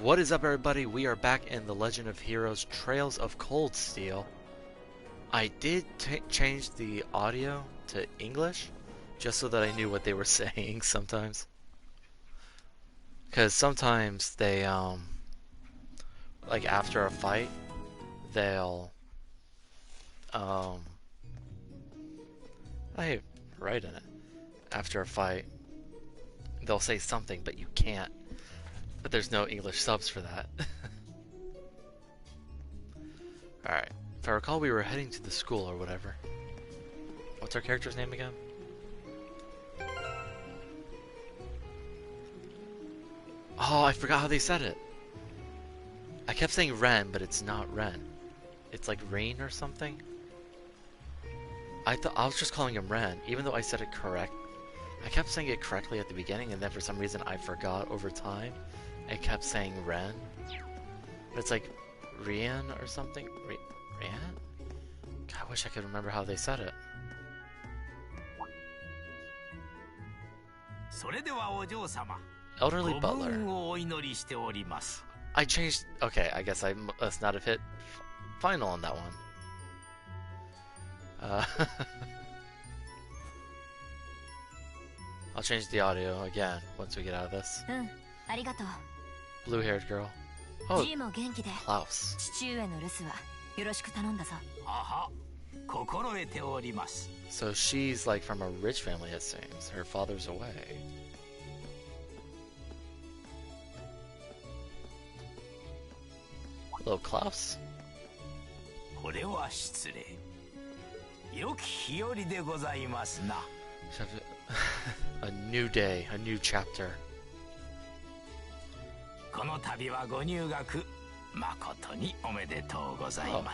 What is up, everybody? We are back in The Legend of Heroes Trails of Cold Steel. I did change the audio to English just so that I knew what they were saying sometimes. Because sometimes they, like after a fight, they'll, I write in it. After a fight, they'll say something, but you can't. But there's no English subs for that. Alright. If I recall, we were heading to the school or whatever. What's our character's name again? Oh, I forgot how they said it. I kept saying Ren, but it's not Ren. It's like Rain or something. I was just calling him Ren, even though I said it correct. I kept saying it correctly at the beginning, and then for some reason I forgot over time. I kept saying Ren. But it's like Rian or something. Rian? God, I wish I could remember how they said it. Elderly butler. I changed. Okay, I guess I must not have hit final on that one. I'll change the audio again once we get out of this. Blue-haired girl. Oh, Klaus. So she's like from a rich family, it seems. Her father's away. Hello, Klaus. A new day, a new chapter. Oh.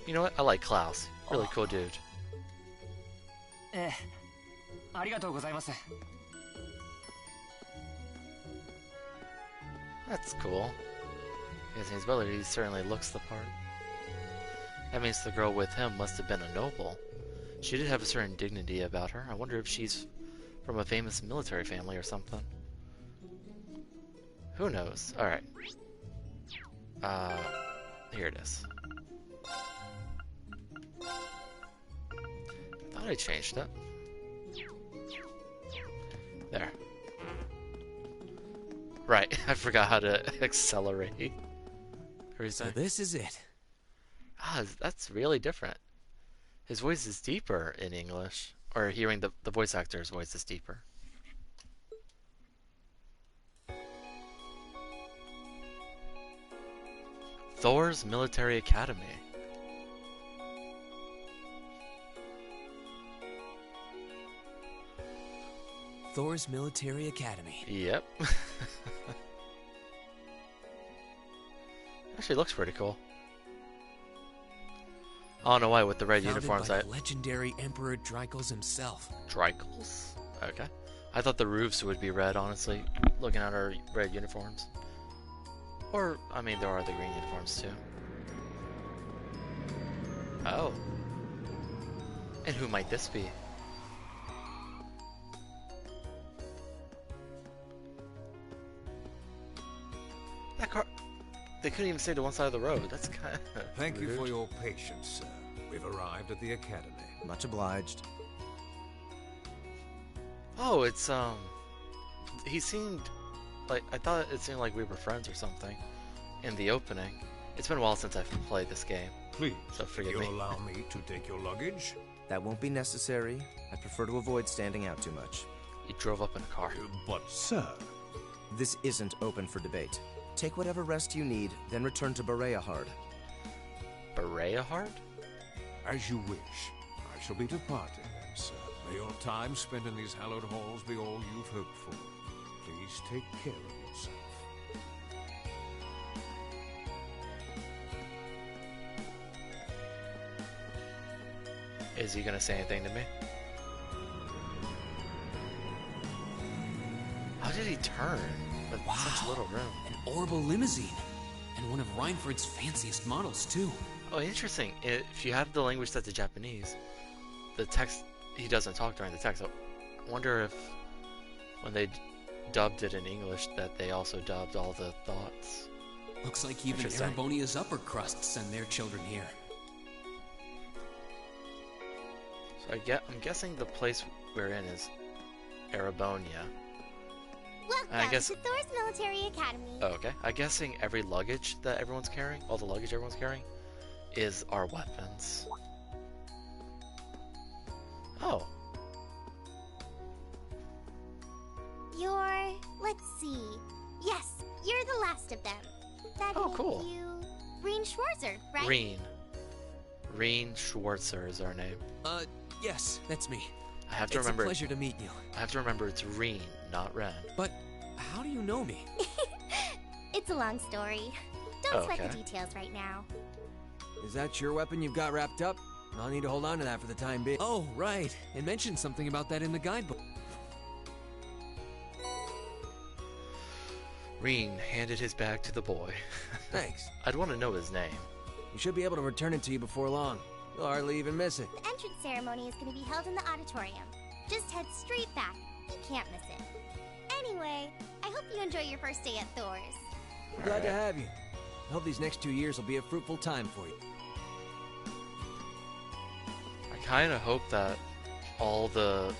You know what? I like Klaus. Really cool dude. That's cool. His name's Butler. He certainly looks the part. That means the girl with him must have been a noble. She did have a certain dignity about her. I wonder if she's from a famous military family or something. Who knows? Alright. Here it is. I thought I changed it. There. Right, I forgot how to accelerate. So this is it. Ah, that's really different. His voice is deeper in English. Or hearing the voice actor's voice is deeper. Thor's Military Academy. Thor's Military Academy. Yep. Actually looks pretty cool. I don't know why with the red uniforms. By legendary Emperor Drycles himself. Drycles? Okay. I thought the roofs would be red, honestly, looking at our red uniforms. Or, I mean, there are the green uniforms too. Oh. And who might this be? That car... They couldn't even stay to one side of the road. That's kind of Thank rude. you for your patience, sir. We've arrived at the academy. Much obliged. Oh, it's, he seemed... like, I thought it seemed like we were friends or something in the opening. It's been a while since I've played this game. Please, So forgive you'll me. allow me to take your luggage? That won't be necessary. I prefer to avoid standing out too much. You drove up in a car. But, sir... This isn't open for debate. Take whatever rest you need, then return to Bereahard. Bereahard? As you wish. I shall be departing then, sir. May your time spent in these hallowed halls be all you've hoped for. Please take care of yourself. Is he gonna say anything to me? How did he turn with such little room? An orbital limousine. And one of Reinford's fanciest models, too. Oh, interesting. If you have the language set to Japanese, the text, he doesn't talk during the text. I wonder if when they dubbed it in English that they also dubbed all the thoughts. Looks like even Interesting. Erebonia's upper crust send their children here. So I'm guessing the place we're in is Erebonia. Welcome I guess- to Thor's Military Academy. Oh, okay. I'm guessing every luggage that everyone's carrying, all the luggage everyone's carrying, is our weapons. Oh. Let's see. Yes, you're the last of them. That Oh, makes cool. you Reen Schwarzer, right? Reen. Reen Schwarzer is our name. Yes, that's me. I have to It's remember. a pleasure to meet you. I have to remember it's Reen, not Ren. But how do you know me? It's a long story. Don't sweat Okay. the details right now. Is that your weapon you've got wrapped up? I'll need to hold on to that for the time being. Oh, right. It mentioned something about that in the guidebook. Reen handed his bag to the boy. Thanks. I'd want to know his name. We should be able to return it to you before long. You'll hardly even miss it. The entrance ceremony is going to be held in the auditorium. Just head straight back. You can't miss it. Anyway, I hope you enjoy your first day at Thor's. Glad to have you. I hope these next 2 years will be a fruitful time for you. I kind of hope that all the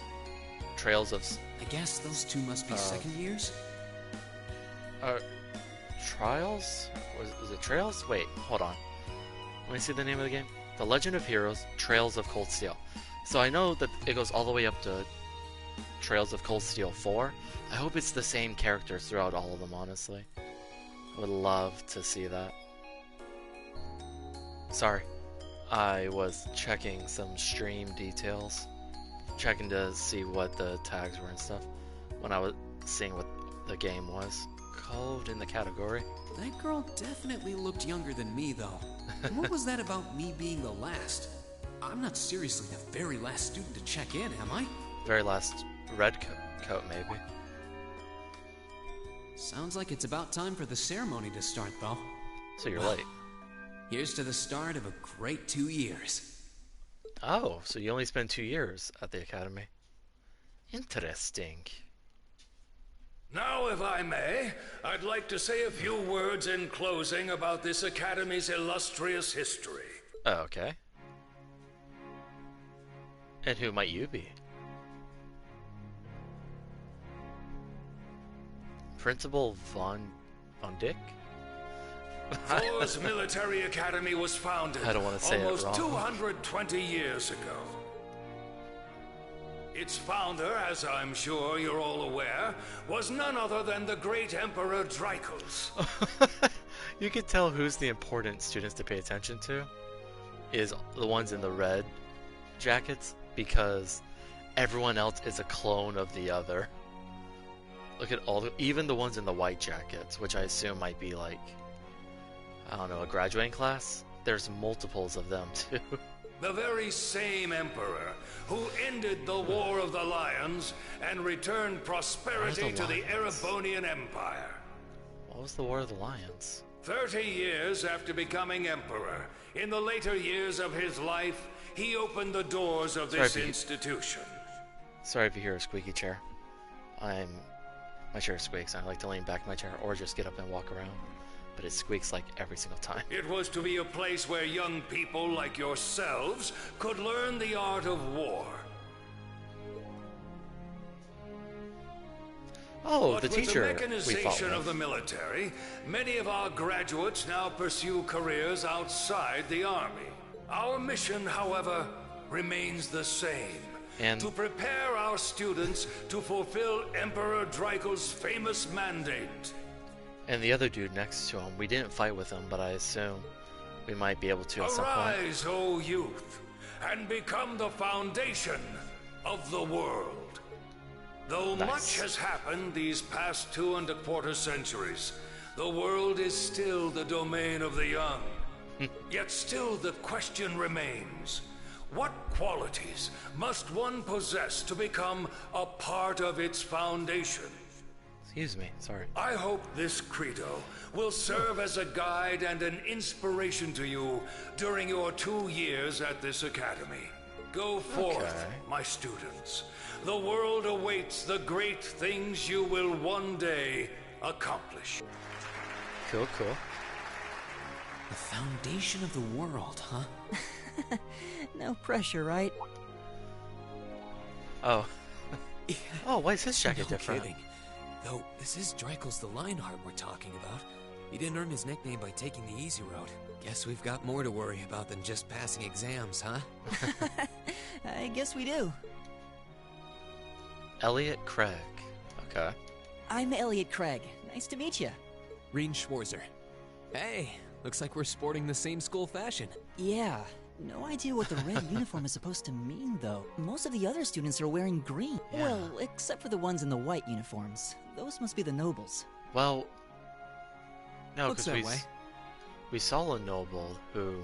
trails of I guess those two must be second years? trials? Was it trails? Wait, hold on. Let me see the name of the game. The Legend of Heroes: Trails of Cold Steel. So I know that it goes all the way up to Trails of Cold Steel 4. I hope it's the same characters throughout all of them, honestly. I would love to see that. Sorry. I was checking some stream details. Checking to see what the tags were and stuff. When I was seeing what the game was. Called in the category. That girl definitely looked younger than me, though. And what was that about me being the last? I'm not seriously the very last student to check in, am I? Very last red coat, maybe. Sounds like it's about time for the ceremony to start, though. So you're Well, late. Here's to the start of a great 2 years. Oh, so you only spent 2 years at the academy. Interesting. Now, if I may, I'd like to say a few words in closing about this academy's illustrious history. Oh, okay. And who might you be? Principal Von Dick? Thor's Military Academy was founded I don't want to say it almost wrong. 220 years ago. Its founder, as I'm sure you're all aware, was none other than the great Emperor Drycles. You can tell who's the important students to pay attention to is the ones in the red jackets, because everyone else is a clone of the other. Look at even the ones in the white jackets, which I assume might be like, I don't know, a graduating class. There's multiples of them too. The very same emperor who ended the War of the Lions and returned prosperity to the Lions? Erebonian Empire. What was the War of the Lions? 30 years after becoming emperor, in the later years of his life, he opened the doors of this Sorry, institution. Sorry if you hear a squeaky chair. My chair squeaks. I like to lean back in my chair or just get up and walk around. But it squeaks like every single time. It was to be a place where young people like yourselves could learn the art of war. Oh, But the with teacher the we fought mechanization of with. the military, many of our graduates now pursue careers outside the army. Our mission, however, remains the same. And- to prepare our students to fulfill Emperor Drycles' famous mandate. And the other dude next to him, we didn't fight with him, but I assume we might be able to at some point. Arise, O youth, and become the foundation of the world. Though Nice. much has happened these past 2¼ centuries, the world is still the domain of the young. Yet still the question remains, what qualities must one possess to become a part of its foundation? Excuse me, sorry. I hope this credo will serve as a guide and an inspiration to you during your 2 years at this academy. Go forth, Okay. my students. The world awaits the great things you will one day accomplish. Cool, cool. The foundation of the world, huh? No pressure, right? Oh. Oh, why is his jacket No different? kidding. Though, this is Dreikel's the Lionheart we're talking about. He didn't earn his nickname by taking the easy road. Guess we've got more to worry about than just passing exams, huh? I guess we do. Elliot Craig. Okay. I'm Elliot Craig. Nice to meet you. Reen Schwarzer. Hey, looks like we're sporting the same school fashion. Yeah. No idea what the red uniform is supposed to mean, though. Most of the other students are wearing green. Yeah. Well, except for the ones in the white uniforms. Those must be the nobles. Well, no, Looks because that way. we saw a noble who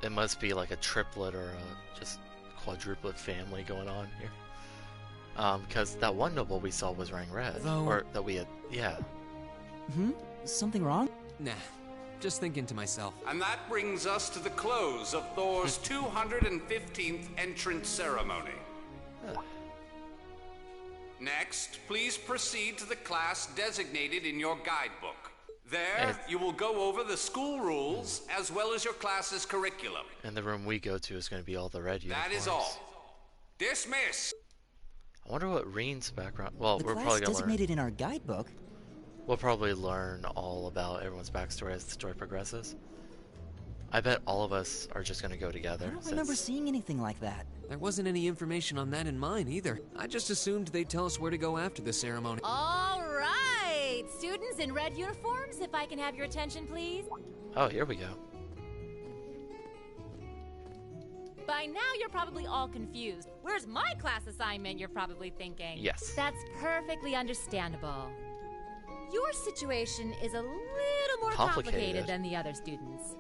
it must be like a triplet or a just quadruplet family going on here. Because that one noble we saw was wearing red, Though- or that we had, yeah. Something wrong? Nah, just thinking to myself. And that brings us to the close of Thor's 215th entrance ceremony. Next, please proceed to the class designated in your guidebook. There, you will go over the school rules as well as your class's curriculum. And the room we go to is going to be all the red uniforms. That is all. Dismiss! I wonder what Reen's background. Well, The we're class probably gonna learn. designated in our guidebook? We'll probably learn all about everyone's backstory as the story progresses. I bet all of us are just going to go together. I don't remember seeing anything like that. There wasn't any information on that in mine either. I just assumed they'd tell us where to go after the ceremony. All right, students in red uniforms, if I can have your attention, please. Oh, here we go. By now, you're probably all confused. Where's my class assignment, you're probably thinking. Yes. That's perfectly understandable. Your situation is a little more Complicated. complicated than the other students.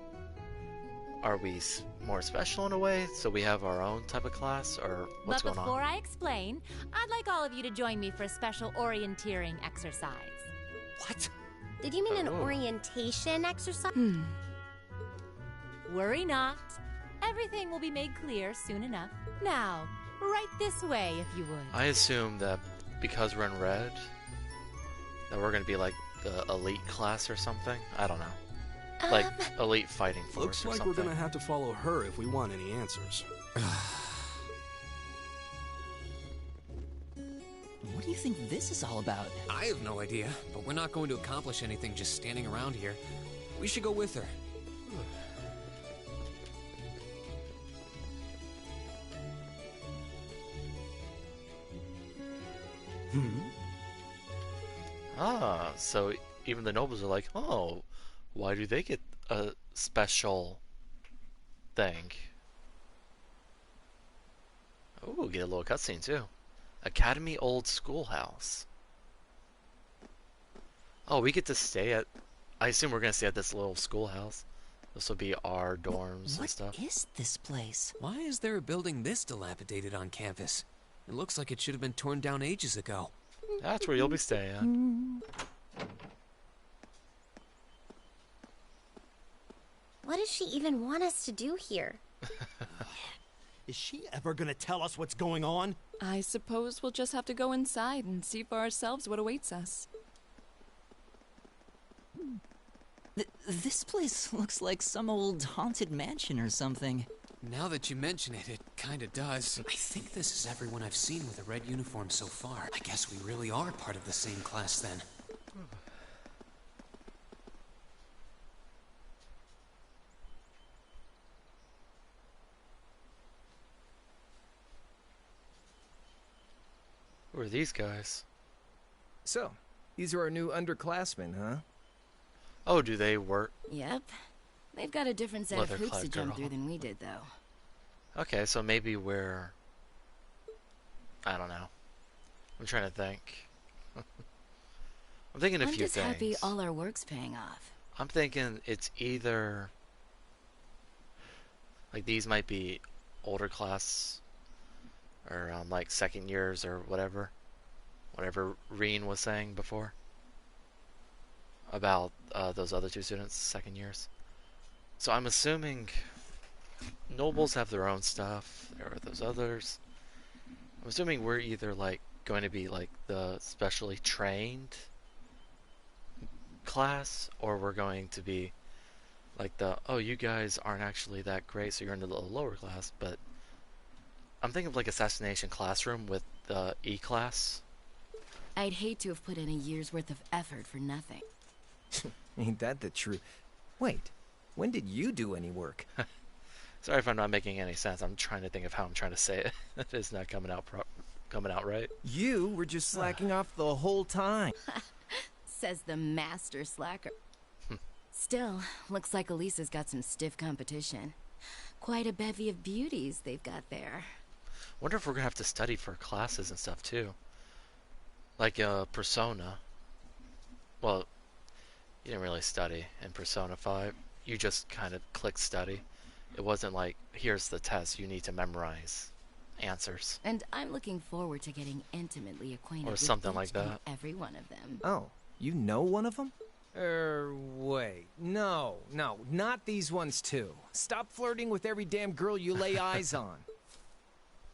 Are we more special in a way, so we have our own type of class, or what's But going before on? I explain, I'd like all of you to join me for a special orienteering exercise. What? Did you mean an Oh. orientation exercise? Worry not. Everything will be made clear soon enough. Now, right this way, if you would. I assume that because we're in red, that we're going to be like the elite class or something. I don't know. Like elite fighting force Looks or like something. we're gonna have to follow her if we want any answers. What do you think this is all about? I have no idea, but we're not going to accomplish anything just standing around here. We should go with her. Ah, so even the nobles are like, oh, why do they get a special thing? Oh, get a little cutscene too. Academy Old Schoolhouse. Oh, we get to stay at. I assume we're gonna stay at this little schoolhouse. This will be our dorms and What stuff. is this place? Why is there a building this dilapidated on campus? It looks like it should have been torn down ages ago. That's where you'll be staying. What does she even want us to do here? Is she ever gonna tell us what's going on? I suppose we'll just have to go inside and see for ourselves what awaits us. This place looks like some old haunted mansion or something. Now that you mention it, it kinda does. I think this is everyone I've seen with a red uniform so far. I guess we really are part of the same class then. Who are these guys? So, these are our new underclassmen, huh? Oh, do they work? Yep. They've got a different set of hoops Leather-clad to jump girl. through than we did, though. Okay, so maybe we're. I don't know. I'm trying to think. I'm thinking a I'm few just things. happy all our work's paying off. I'm thinking it's either like these might be older class or like second years or whatever Reen was saying before about those other two students, second years. So I'm assuming nobles have their own stuff. There are those others. I'm assuming we're either like going to be like the specially trained class, or we're going to be like oh, you guys aren't actually that great, so you're in the lower class. But I'm thinking of like Assassination Classroom with the E class. I'd hate to have put in a year's worth of effort for nothing. Ain't that the truth? Wait, when did you do any work? Sorry if I'm not making any sense. I'm trying to think of how I'm trying to say it. It's not coming out right. You were just slacking off the whole time. Says the master slacker. Still, looks like Elisa's got some stiff competition. Quite a bevy of beauties they've got there. Wonder if we're gonna have to study for classes and stuff too. Like Persona. Well, you didn't really study in Persona 5. You just kind of click study. It wasn't like, here's the test, you need to memorize answers. And I'm looking forward to getting intimately acquainted with something each like that. and every one of them. Oh, you know one of them? Wait. No, not these ones too. Stop flirting with every damn girl you lay eyes on.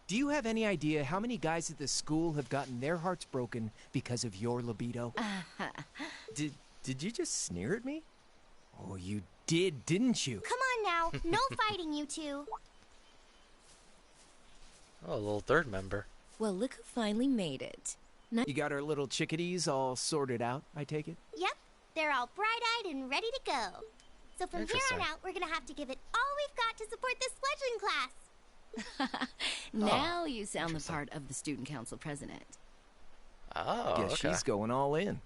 Do you have any idea how many guys at this school have gotten their hearts broken because of your libido? Did you just sneer at me? Oh, you did, didn't you? Come on now, no fighting, you two. Oh, a little third member. Well, look who finally made it. You got our little chickadees all sorted out, I take it? Yep, they're all bright-eyed and ready to go. So from here on out, we're gonna have to give it all we've got to support this fledgling class. Now you sound the part of the student council president. Oh, Guess she's going all in.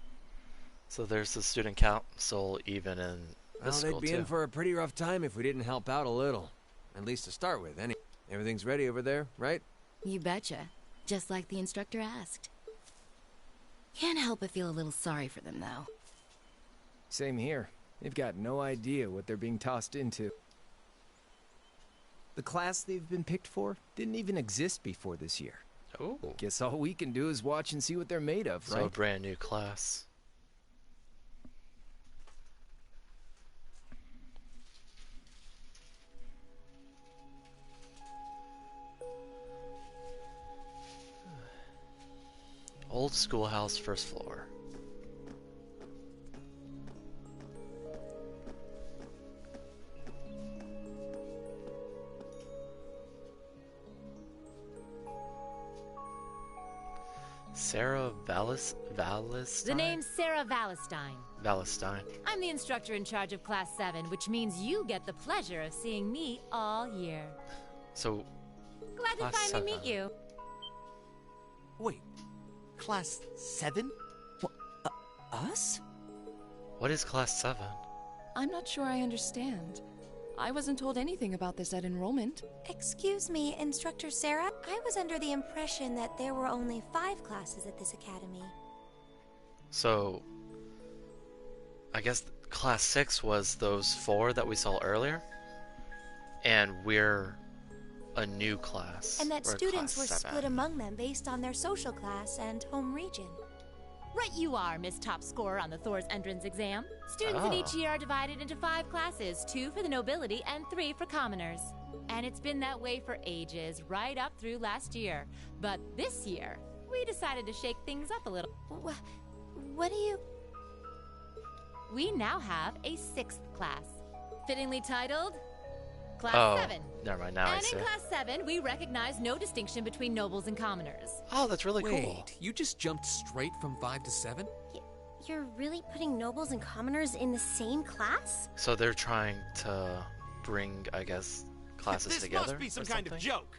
So there's the student council even in this school they'd be in for a pretty rough time if we didn't help out a little. At least to start with, anyway. Everything's ready over there, right? You betcha. Just like the instructor asked. Can't help but feel a little sorry for them, though. Same here. They've got no idea what they're being tossed into. The class they've been picked for didn't even exist before this year. Oh. Guess all we can do is watch and see what they're made of, right? So a brand new class. Old schoolhouse, first floor. Sarah Valistine? The name's Sarah Valistine. Valistine. I'm the instructor in charge of Class 7, which means you get the pleasure of seeing me all year. So, glad to finally meet you. Wait, Class 7? Us? What is Class 7? I'm not sure I understand. I wasn't told anything about this at enrollment. Excuse me, Instructor Sarah. I was under the impression that there were only 5 classes at this academy. So, I guess Class 6 was those 4 that we saw earlier? And we're a new class. And that We're students were Class 7. split among them based on their social class and home region. Right you are, Miss Top Scorer on the Thor's entrance exam. Students in each year are divided into 5 classes, 2 for the nobility and 3 for commoners. And it's been that way for ages, right up through last year. But this year, we decided to shake things up a little. What do you... We now have a 6th class, fittingly titled Class 7. Never mind, now I see. And in Class 7, we recognize no distinction between nobles and commoners. Oh, that's really cool. Wait, you just jumped straight from 5 to 7? You're really putting nobles and commoners in the same class? So they're trying to bring, I guess, classes this together? This must be some kind of joke.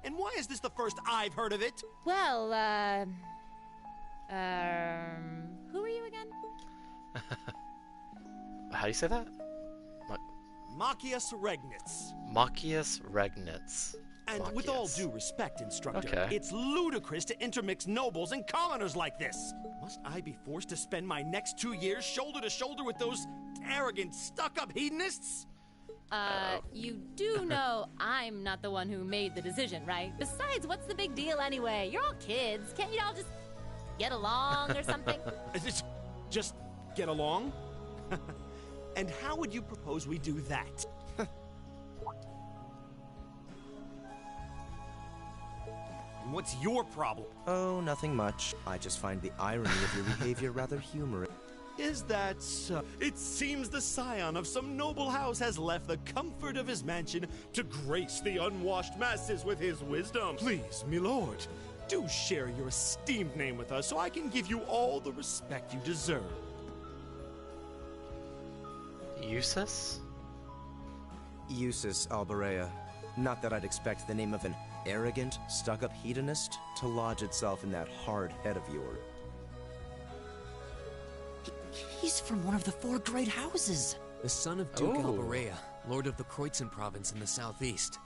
And why is this the first I've heard of it? Well, who are you again? How do you say that? Machias Regnitz. Machias Regnitz. And Machias. with all due respect, Instructor, Okay. it's ludicrous to intermix nobles and commoners like this. Must I be forced to spend my next 2 years shoulder to shoulder with those arrogant, stuck-up hedonists? You do know I'm not the one who made the decision, right? Besides, what's the big deal anyway? You're all kids. Can't you all just get along or something? Just get along? And how would you propose we do that? And what's your problem? Oh, nothing much. I just find the irony of your behavior rather humorous. Is that so? It seems the scion of some noble house has left the comfort of his mansion to grace the unwashed masses with his wisdom. Please, my lord, do share your esteemed name with us so I can give you all the respect you deserve. Eustace? Eustace Alberea. Not that I'd expect the name of an arrogant, stuck-up hedonist to lodge itself in that hard head of yours. He's from one of the 4 great houses. The son of Duke Alberea, lord of the Kreutzen province in the southeast.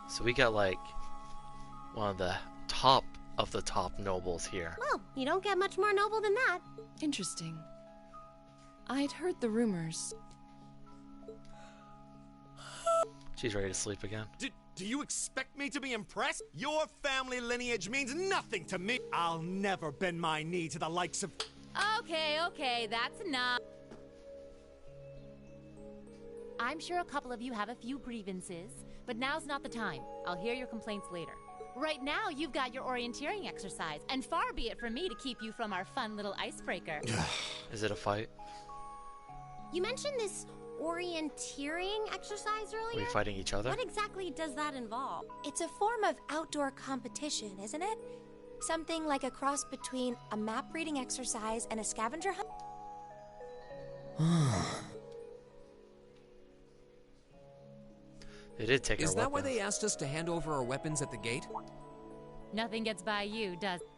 So we got like one of the top nobles here. Well, you don't get much more noble than that. Interesting. I'd heard the rumors. She's ready to sleep again. Do you expect me to be impressed? Your family lineage means nothing to me. I'll never bend my knee to the likes of... Okay, that's enough. I'm sure a couple of you have a few grievances, but now's not the time. I'll hear your complaints later. Right now, you've got your orienteering exercise, and far be it from me to keep you from our fun little icebreaker. Is it a fight? You mentioned this orienteering exercise earlier? Are we fighting each other? What exactly does that involve? It's a form of outdoor competition, isn't it? Something like a cross between a map-reading exercise and a scavenger hunt? They did take our Is that why weapons. they asked us to hand over our weapons at the gate? Nothing gets by you, does it?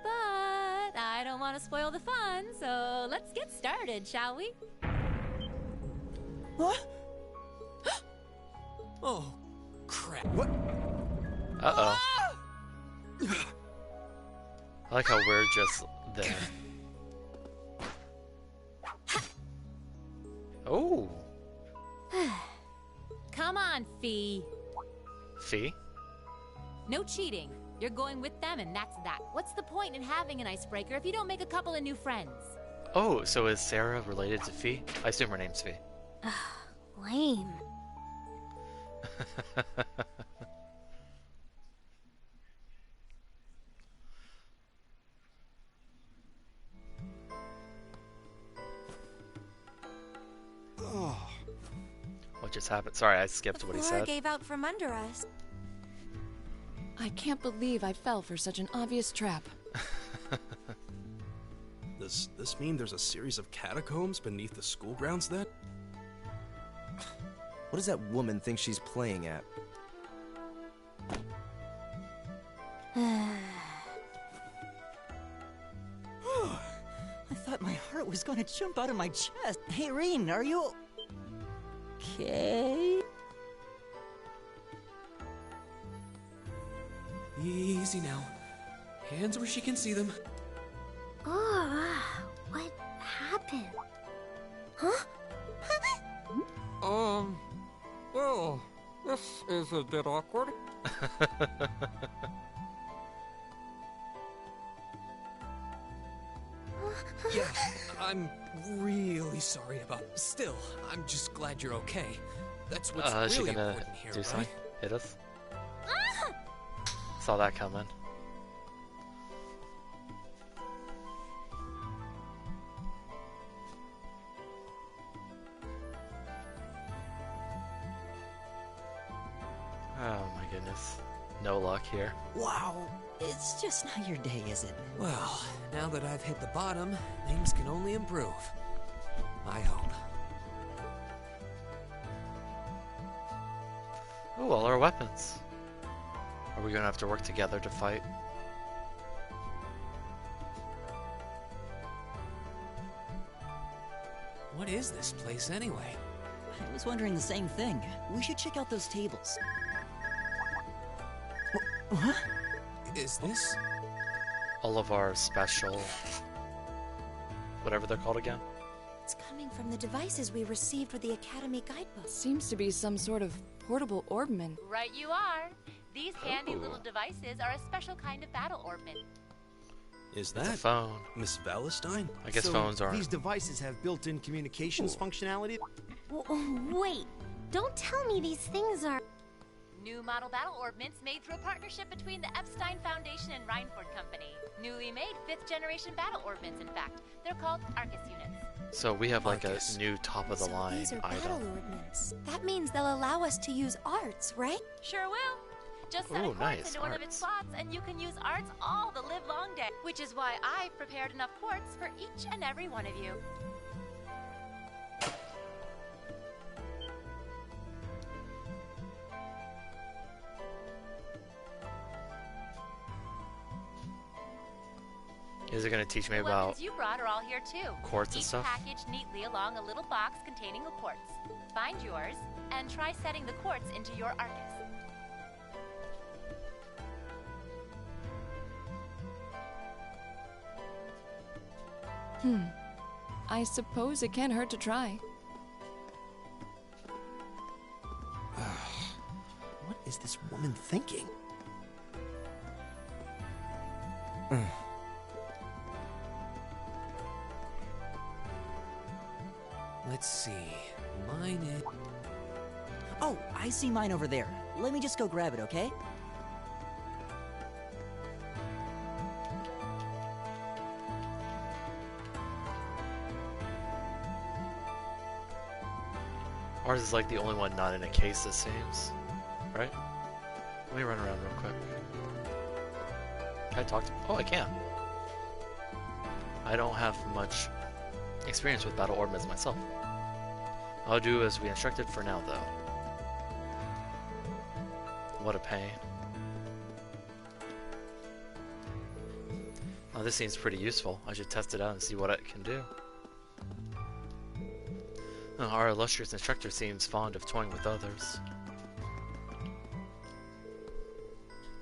But I don't want to spoil the fun, so let's get started, shall we? What? Oh, crap. What? Uh-oh. I like how we're just there. Oh. Come on, Fee. Fee? No cheating. You're going with them, and that's that. What's the point in having an icebreaker if you don't make a couple of new friends? Oh, so is Sarah related to Fee? I assume her name's Fee. Lame. What just happened? Sorry, I skipped what he The floor said. gave out from under us. I can't believe I fell for such an obvious trap. Does this mean there's a series of catacombs beneath the school grounds then? What does that woman think she's playing at? I thought my heart was going to jump out of my chest. Hey, Reen, are you okay? Easy now. Hands where she can see them. What happened? Huh? Well, this is a bit awkward. Yeah, I'm really sorry about it. Still, I'm just glad you're okay. That's what's Is she really gonna important here, do right? something? Hit us? Saw that coming. Oh my goodness. No luck here. Wow, it's just not your day, is it? Well, now that I've hit the bottom, things can only improve. I hope. Ooh, all our weapons. Are we gonna have to work together to fight? What is this place anyway? I was wondering the same thing. We should check out those tables. What? Is this? All of our special... whatever they're called again? It's coming from the devices we received with the Academy guidebook. Seems to be some sort of portable orbman. Right you are. These handy little devices are a special kind of battle orbman. Is It's a that phone. Miss Valestine? I guess So phones are... these devices have built-in communications functionality? Wait, don't tell me these things are... New model battle ordnance made through a partnership between the Epstein Foundation and Reinford Company. Newly made 5th generation battle ordnance, in fact. They're called Arcus units. So we have like a new top of the line These are item. battle ordnance. That means they'll allow us to use arts, right? Sure will. Just set Ooh, a quartz nice, into one of its arts. slots, and you can use arts all the live long day. Which is why I've prepared enough quartz for each and every one of you. Is it going to teach me The about weapons you brought are all here too. quartz and Each stuff? packaged neatly along a little box containing a quartz. Find yours and try setting the quartz into your Arcus. I suppose it can't hurt to try. What is this woman thinking? Let's see. Mine is... Oh, I see mine over there. Let me just go grab it, okay? Ours is like the only one not in a case, it seems. Right? Let me run around real quick. Can I talk to... Oh, I can. I don't have much experience with battle ordnance myself. I'll do as we instructed for now, though. What a pain. Oh, this seems pretty useful. I should test it out and see what it can do. Oh, our illustrious instructor seems fond of toying with others.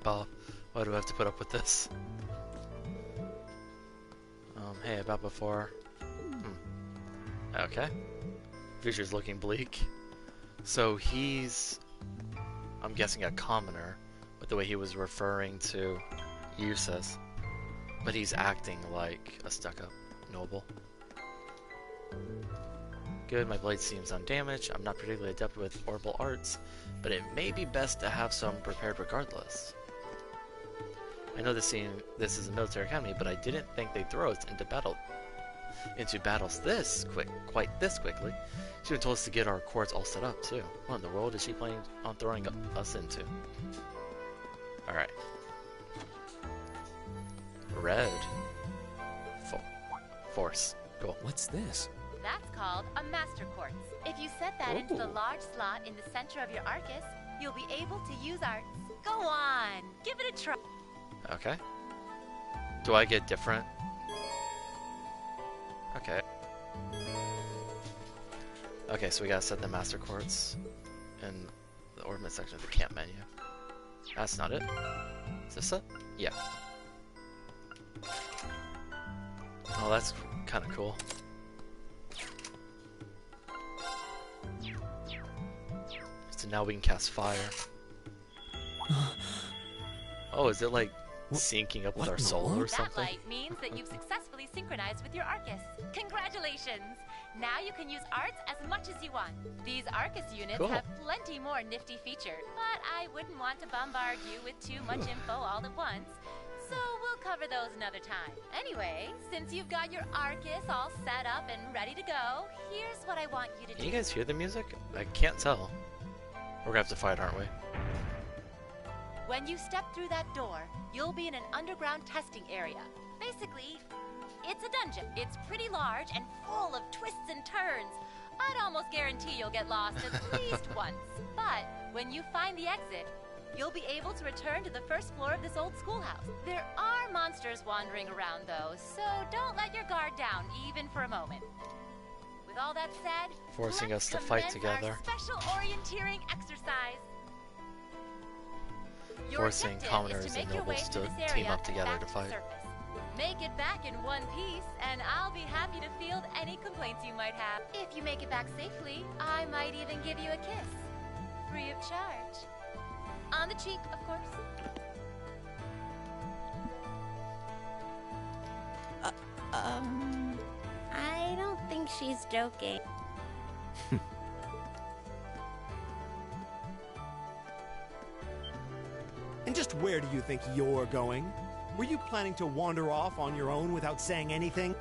Bah, why do I have to put up with this? Hey, about before. Okay. Future's looking bleak. So he's, I'm guessing, a commoner with the way he was referring to Eustace. But he's acting like a stuck-up noble. Good, my blade seems undamaged. I'm not particularly adept with orbital arts, but it may be best to have some prepared regardless. I know this is a military academy, but I didn't think they'd throw us into battles quite this quickly. She even told us to get our quartz all set up too. What in the world is she planning on throwing us into? Alright. Red. Force. Cool. What's this? That's called a master quartz. If you set that into the Ooh. large slot in the center of your Arcus, you'll be able to use arts. Go on, give it a try. Okay. Do I get different? Okay. Okay, so we gotta set the master quartz in the ordnance section of the camp menu. That's not it. Is this it? Yeah. Oh, that's kind of cool. So now we can cast fire. Oh, is it like syncing up with our soul or That something? light means that you've successfully synchronized with your Arcus. Congratulations! Now you can use arts as much as you want. These Arcus units Cool. have plenty more nifty features, but I wouldn't want to bombard you with too much info all at once, so we'll cover those another time. Anyway, since you've got your Arcus all set up and ready to go, here's what I want you to Can do. you guys hear the music? I can't tell. We're gonna have to fight, aren't we? When you step through that door, you'll be in an underground testing area. Basically, it's a dungeon. It's pretty large and full of twists and turns. I'd almost guarantee you'll get lost at least once. But when you find the exit, you'll be able to return to the first floor of this old schoolhouse. There are monsters wandering around, though, so don't let your guard down, even for a moment. With all that said, Forcing let's us to fight commence together. Our special orienteering exercise. Your Forcing objective is commoners to make and your way nobles through to this team area up together back to fight. surface. Make it back in one piece, and I'll be happy to field any complaints you might have. If you make it back safely, I might even give you a kiss. Free of charge. On the cheek, of course. I don't think she's joking. where do you think you're going? Were you planning to wander off on your own without saying anything?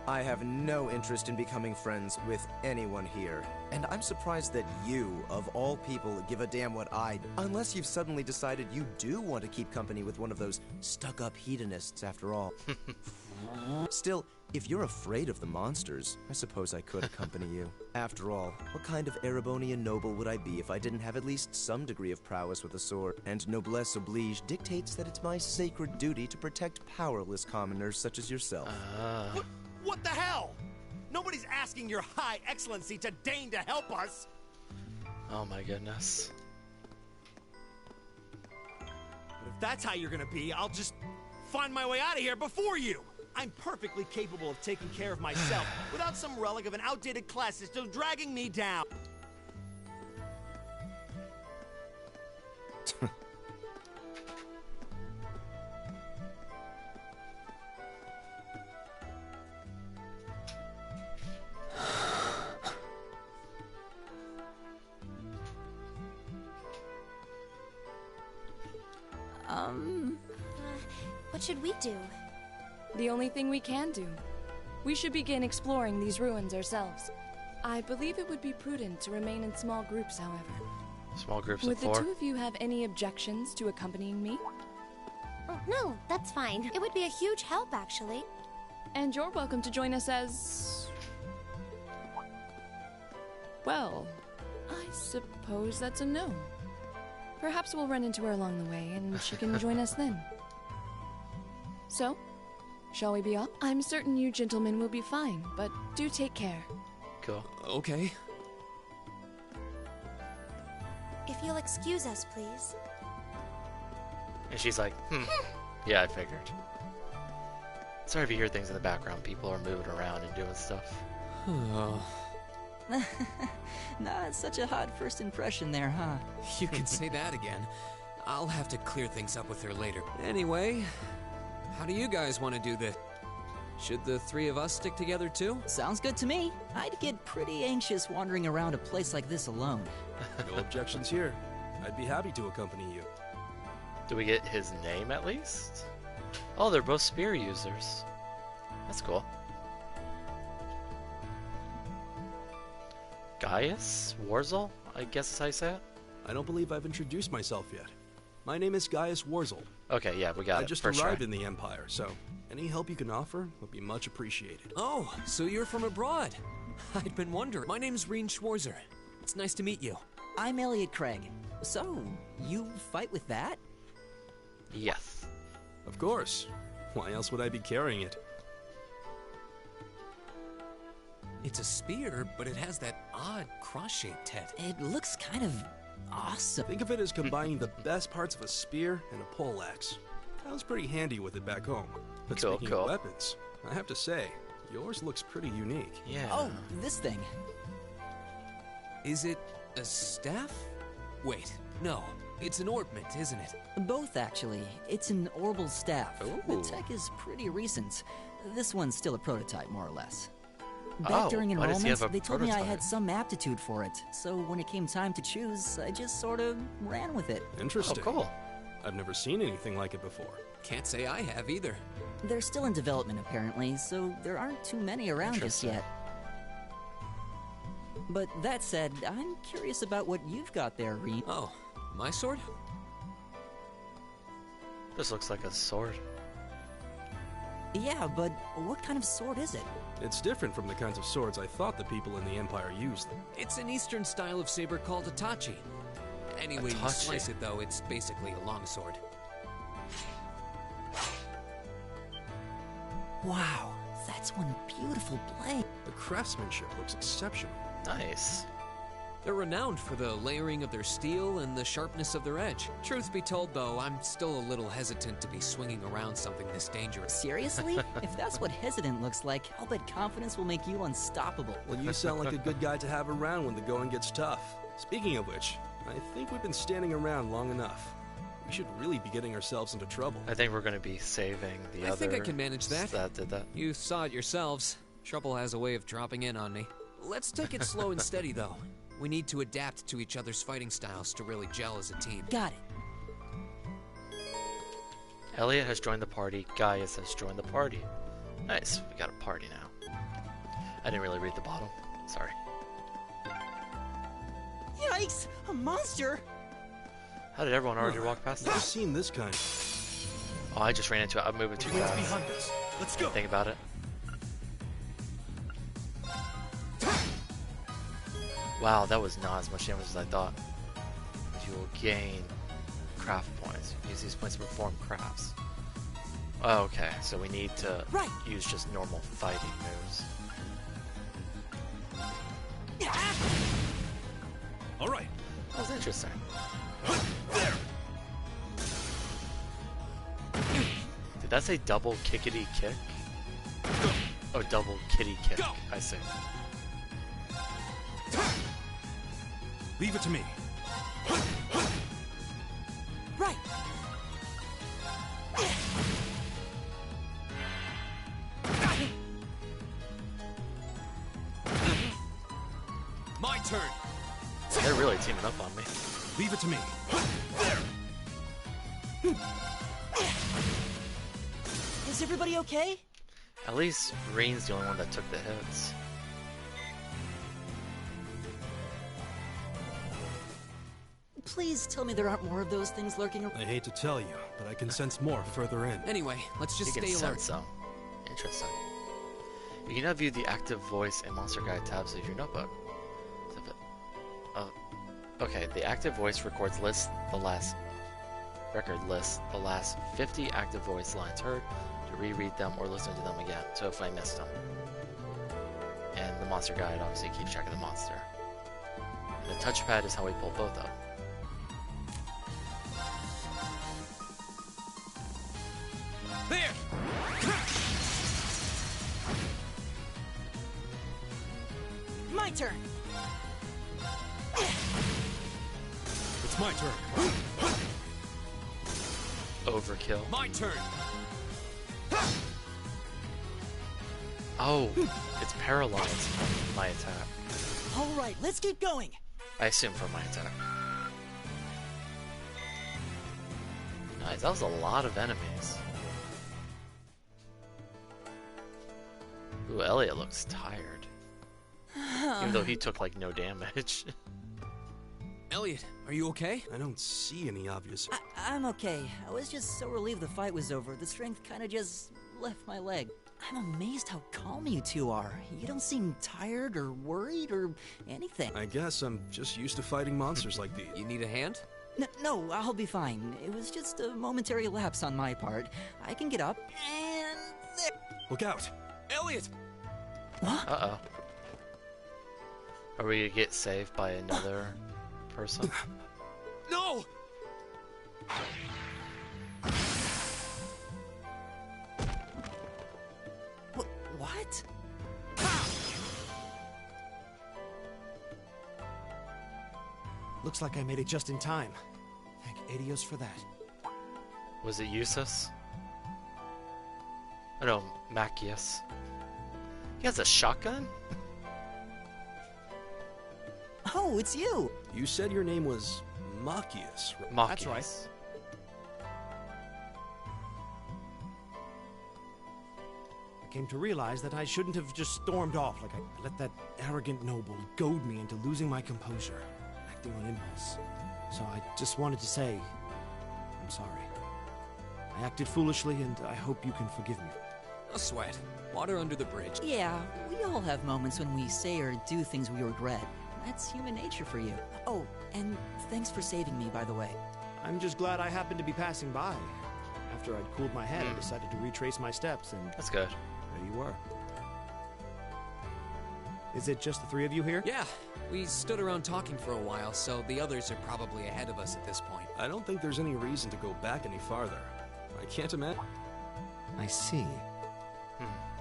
I have no interest in becoming friends with anyone here. And I'm surprised that you, of all people, give a damn what I... Unless you've suddenly decided you do want to keep company with one of those stuck-up hedonists after all. Still, if you're afraid of the monsters, I suppose I could accompany you. After all, what kind of Erebonian noble would I be if I didn't have at least some degree of prowess with a sword? And noblesse oblige dictates that it's my sacred duty to protect powerless commoners such as yourself. What the hell? Nobody's asking your high excellency to deign to help us. Oh my goodness. But if that's how you're gonna be, I'll just find my way out of here before you. I'm perfectly capable of taking care of myself without some relic of an outdated class system dragging me down. What should we do? The only thing we can do. We should begin exploring these ruins ourselves. I believe it would be prudent to remain in small groups, however. Small groups Would of the 4? two of you have any objections to accompanying me? Oh, no, that's fine. It would be a huge help, actually. And you're welcome to join us as... Well, I suppose that's a no. Perhaps we'll run into her along the way, and she can join us then. So, shall we be off? I'm certain you gentlemen will be fine, but do take care. Cool. Okay. If you'll excuse us, please. And she's like, yeah, I figured. Sorry if you hear things in the background. People are moving around and doing stuff. Not such a hot first impression there, huh? You can say that again. I'll have to clear things up with her later. Anyway, how do you guys want to do this? Should the three of us stick together too? Sounds good to me. I'd get pretty anxious wandering around a place like this alone. No objections here. I'd be happy to accompany you. Do we get his name at least? Oh, they're both spear users. That's cool. Gaius Warzel, I guess is how you say it? I don't believe I've introduced myself yet. My name is Gaius Warzel. Okay, yeah, we got it. I just First arrived try. in the Empire, so any help you can offer would be much appreciated. Oh, so you're from abroad. I'd been wondering. My name's Reen Schwarzer. It's nice to meet you. I'm Elliot Craig. So, you fight with that? Yes. Of course. Why else would I be carrying it? It's a spear, but it has that odd cross-shaped head. It looks kind of awesome. Think of it as combining the best parts of a spear and a poleaxe. I was pretty handy with it back home. But Cool, speaking cool. of weapons, I have to say, yours looks pretty unique. Yeah. Oh, this thing. Is it a staff? Wait, no. It's an ornament, isn't it? Both, actually. It's an orbital staff. Ooh. The tech is pretty recent. This one's still a prototype, more or less. Back during why does he have enrollment, a they told me I prototype? had some aptitude for it. So when it came time to choose, I just sort of ran with it. Interesting. Oh, cool. I've never seen anything like it before. Can't say I have either. They're still in development, apparently, so there aren't too many around just Interesting. yet. But that said, I'm curious about what you've got there, Reen. Oh, my sword? This looks like a sword. Yeah, but what kind of sword is it? It's different from the kinds of swords I thought the people in the Empire used. It's an eastern style of saber called Itachi. Any way you Itachi. slice it, though, it's basically a longsword. Wow, that's one beautiful blade. The craftsmanship looks exceptional. Nice. They're renowned for the layering of their steel and the sharpness of their edge. Truth be told, though, I'm still a little hesitant to be swinging around something this dangerous. Seriously? If that's what hesitant looks like, I'll bet confidence will make you unstoppable. Well, you sound like a good guy to have around when the going gets tough. Speaking of which, I think we've been standing around long enough. We should really be getting ourselves into trouble. I think we're going to be saving the other... I think I can manage that. That did that. You saw it yourselves. Trouble has a way of dropping in on me. Let's take it slow and steady, though. We need to adapt to each other's fighting styles to really gel as a team. Got it. Elliot has joined the party. Gaius has joined the party. Nice, we got a party now. I didn't really read the bottom. Sorry. Yikes! A monster! How did everyone already walk past Never this? seen this kind. Oh, I just ran into it. I'm moving too fast. behind us. Let's go. Think about it. Wow, that was not as much damage as I thought. You will gain craft points. Use these points to perform crafts. Oh, okay, so we need to use just normal fighting moves. All right. That was interesting. Did that say double kickity kick? Oh, double kitty kick. I see. Leave it to me. Right. My turn. They're really teaming up on me. Leave it to me. Is everybody okay? At least Reen's the only one that took the hits. Please tell me there aren't more of those things lurking around. I hate to tell you, but I can sense more further in. Anyway, let's just You can stay alert. sense some. Interesting. You can now view the active voice and monster guide tabs of your notebook. Okay, the active voice record lists the last 50 active voice lines heard to reread them or listen to them again. So if I missed them. And the monster guide obviously keeps track of the monster. And the touchpad is how we pull both up. There! My turn. It's my turn. Overkill. My turn! Oh, it's paralyzed from my attack. All right, let's keep going. I assume from my attack. Nice, that was a lot of enemies. Ooh, Elliot looks tired. Even though he took like no damage. Elliot, are you okay? I don't see any obvious... I'm okay. I was just so relieved the fight was over. The strength kind of just left my leg. I'm amazed how calm you two are. You don't seem tired or worried or anything. I guess I'm just used to fighting monsters like these. You need a hand? No, I'll be fine. It was just a momentary lapse on my part. I can get up and... there. Look out! Elliot! What? Uh-oh. Are we gonna get saved by another person? No! What? Looks like I made it just in time. Thank Adios for that. Was it Eustace? Oh no, Macius. He has a shotgun? Oh, it's you! You said your name was Macius, right? Macius. That's right. I came to realize that I shouldn't have just stormed off like I let that arrogant noble goad me into losing my composure, acting on impulse. So I just wanted to say, I'm sorry. I acted foolishly, and I hope you can forgive me. No sweat. Water under the bridge. Yeah, we all have moments when we say or do things we regret. That's human nature for you. Oh, and thanks for saving me, by the way. I'm just glad I happened to be passing by. After I'd cooled my head, I decided to retrace my steps, and That's good. there you were. Is it just the three of you here? Yeah, we stood around talking for a while, so the others are probably ahead of us at this point. I don't think there's any reason to go back any farther. I can't imagine. I see.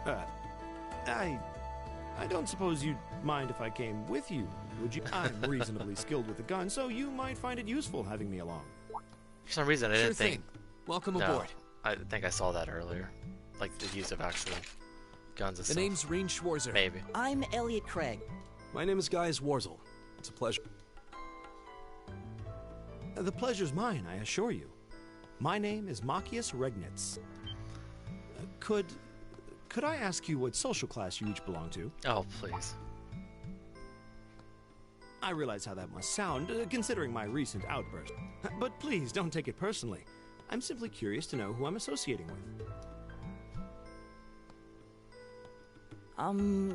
I don't suppose you'd mind if I came with you, would you? I'm reasonably skilled with a gun, so you might find it useful having me along. For some reason, I Sure didn't think. thing. Welcome No, aboard. I think I saw that earlier. Like the use of actual guns and The stuff. name's Reen Schwarzer. Maybe. I'm Elliot Craig. My name is Gaius Warzel. It's a pleasure. The pleasure's mine, I assure you. My name is Machias Regnitz. Could I ask you what social class you each belong to? Oh, please. I realize how that must sound, considering my recent outburst. But please, don't take it personally. I'm simply curious to know who I'm associating with.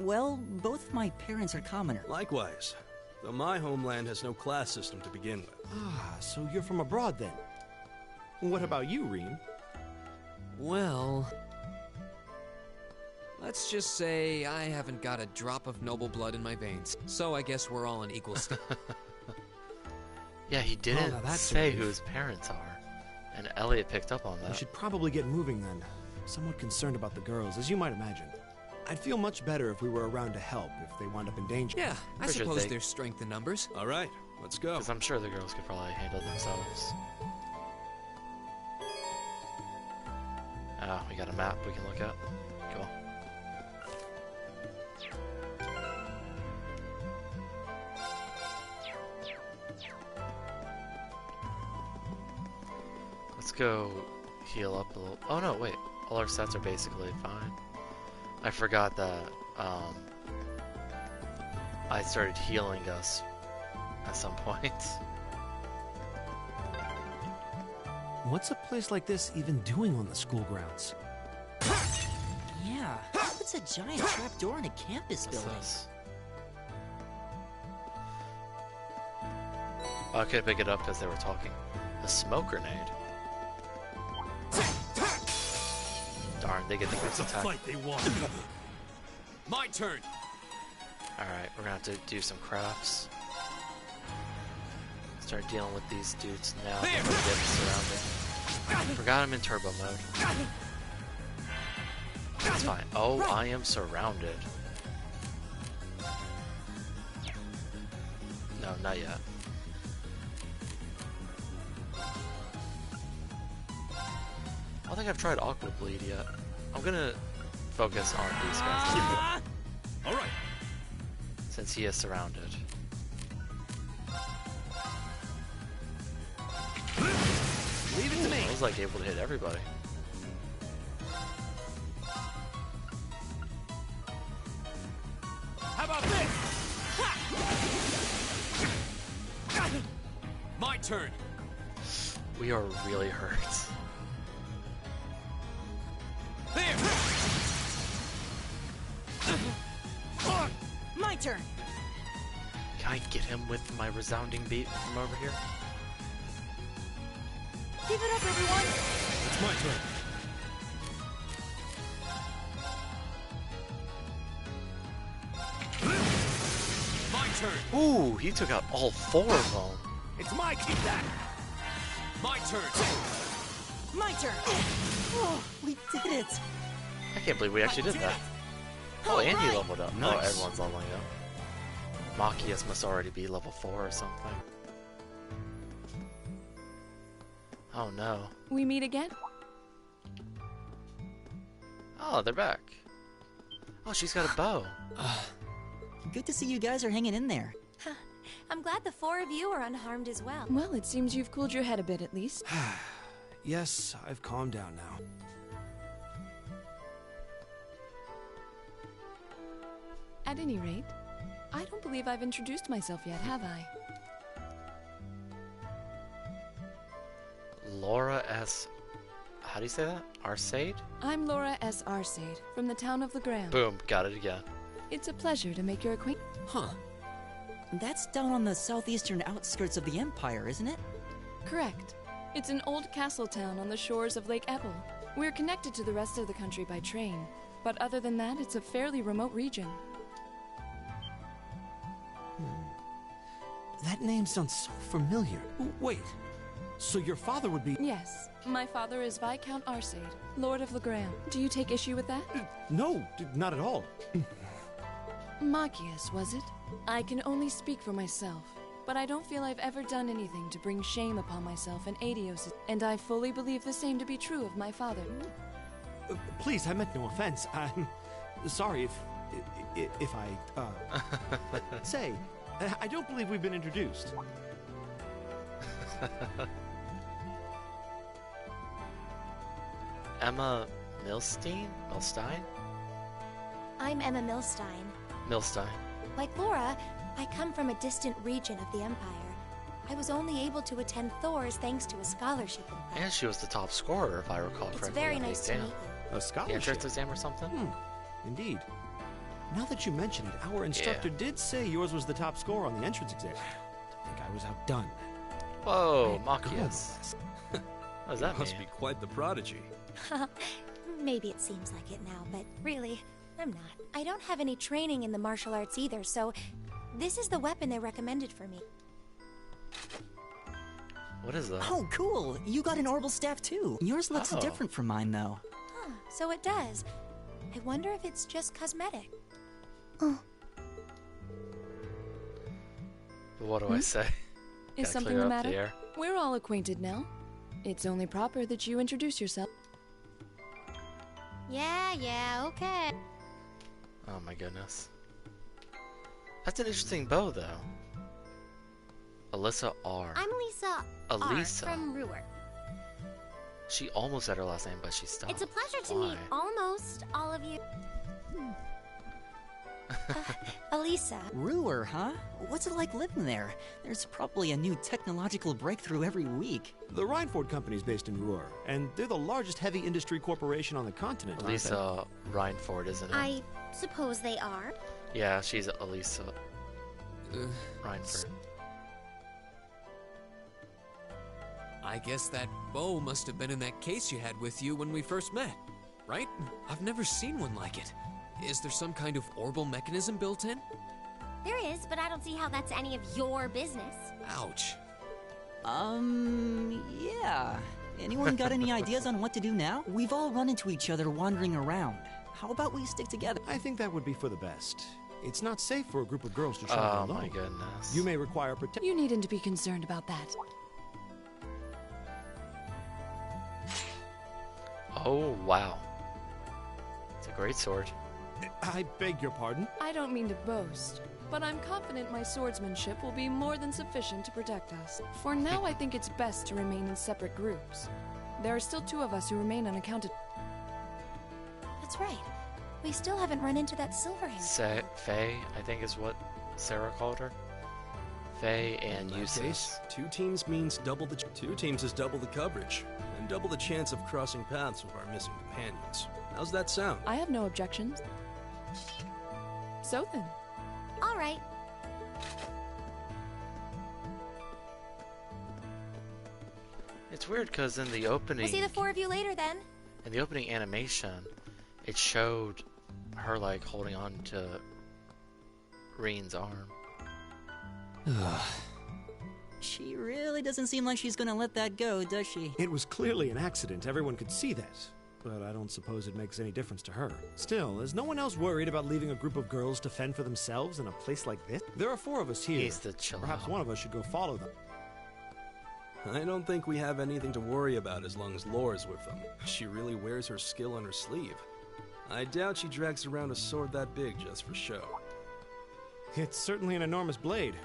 Well, both my parents are commoners. Likewise, though my homeland has no class system to begin with. Ah, so you're from abroad then? What about you, Reem? Well, let's just say I haven't got a drop of noble blood in my veins, so I guess we're all on equal state. Yeah, he didn't now that's say a who his parents are. And Elliot picked up on that. We should probably get moving then. Somewhat concerned about the girls, as you might imagine. I'd feel much better if we were around to help if they wound up in danger. Yeah, I suppose there's strength in numbers. All right, let's go. Because I'm sure the girls could probably handle themselves. We got a map we can look at. Cool. Let's go heal up a little. Oh no, wait. All our sets are basically fine. I forgot that I started healing us at some point. What's a place like this even doing on the school grounds? Yeah, what's a giant trapdoor in a campus building? I could pick it up because they were talking. A smoke grenade. Darn, they get the first attack. Fight they want. My turn. Alright, we're gonna have to do some crafts. Start dealing with these dudes now before we get surrounded. Forgot I'm in turbo mode. That's fine. Oh, I am surrounded. No, not yet. I don't think I've tried Aqua Bleed yet. I'm gonna focus on these guys. Alright. Since he is surrounded. Leave it to me. I was like able to hit everybody. How about this? My turn. We are really hurt. There. My turn. Can I get him with my resounding beat from over here? Give it up, everyone! It's my turn. My turn. Ooh, he took out all 4 of them. It's my keep that. My turn. My turn. Oh, we did it. I can't believe we actually did that. Oh, and he leveled up. Nice. Oh, everyone's leveling up. Machias must already be level 4 or something. Oh no. We meet again? Oh, they're back. Oh, she's got a bow. Good to see you guys are hanging in there. I'm glad the 4 of you are unharmed as well. Well, it seems you've cooled your head a bit at least. Yes, I've calmed down now. At any rate, I don't believe I've introduced myself yet, have I? Laura S. How do you say that? Arcade? I'm Laura S. Arcade, from the town of Legrand. Boom, got it again. It's a pleasure to make your acquaintance. Huh. That's down on the southeastern outskirts of the Empire, isn't it? Correct. It's an old castle town on the shores of Lake Ebble. We're connected to the rest of the country by train, but other than that, it's a fairly remote region. That name sounds so familiar. Wait, so your father would be... Yes, my father is Viscount Arcade, Lord of Legrand. Do you take issue with that? No, not at all. Machias, was it? I can only speak for myself, but I don't feel I've ever done anything to bring shame upon myself and Adios, and I fully believe the same to be true of my father. Please, I meant no offense. I'm sorry if I, say, I don't believe we've been introduced. Emma Milstein? Milstein? I'm Emma Milstein. Milstein. Like Laura, I come from a distant region of the Empire. I was only able to attend Thor's thanks to a scholarship. And she was the top scorer, if I recall correctly. It's very on the nice to exam. meet you. A The scholarship? entrance exam or something? Indeed. Now that you mention it, our instructor did say yours was the top score on the entrance exam. I think I was outdone. Whoa, Machias. What does that Must mean? be quite the prodigy. Maybe it seems like it now, but really, I'm not. I don't have any training in the martial arts either, so this is the weapon they recommended for me. What is that? Oh, cool. You got an orbital staff too. Yours looks Oh. different from mine, though. Huh, so it does. I wonder if it's just cosmetic. What do I say? Is Gotta something clear the up matter? the air. We're all acquainted now. It's only proper that you introduce yourself. Yeah, okay. Oh my goodness. That's an interesting bow, though. Alyssa R. I'm Lisa Elisa. R. from Ruhr. She almost said her last name, but she stopped. It's a pleasure to Why? meet almost all of you. Elisa. Ruhr, huh? What's it like living there? There's probably a new technological breakthrough every week. The Reinford Company is based in Ruhr, and they're the largest heavy industry corporation on the continent. aren't they? Elisa Reinford, isn't it? I suppose they are. Yeah, she's Elisa Reinford. I guess that bow must have been in that case you had with you when we first met, right? I've never seen one like it. Is there some kind of orbital mechanism built in? There is, but I don't see how that's any of your business. Ouch. Yeah. Anyone got any ideas on what to do now? We've all run into each other wandering around. How about we stick together? I think that would be for the best. It's not safe for a group of girls to travel Oh alone. my goodness. You may require protection. You needn't to be concerned about that. Oh, wow. It's a great sword. I beg your pardon? I don't mean to boast, but I'm confident my swordsmanship will be more than sufficient to protect us. For now, I think it's best to remain in separate groups. There are still 2 of us who remain unaccounted. That's right. We still haven't run into that silverhand. Faye, I think is what Sarah called her. Faye and In that Eustace. case, 2 teams means double the 2 teams is double the coverage and double the chance of crossing paths with our missing companions. How's that sound? I have no objections. So then. All right. It's weird because in the opening, We'll see the 4 of you later then. in the opening animation, it showed her like holding on to Reen's arm. She really doesn't seem like she's gonna let that go, does she? It was clearly an accident. Everyone could see that. But I don't suppose it makes any difference to her. Still, is no one else worried about leaving a group of girls to fend for themselves in a place like this? There are 4 of us here. Needs to chill Perhaps out. one of us should go follow them. I don't think we have anything to worry about as long as Laura's with them. She really wears her skill on her sleeve. I doubt she drags around a sword that big just for show. It's certainly an enormous blade.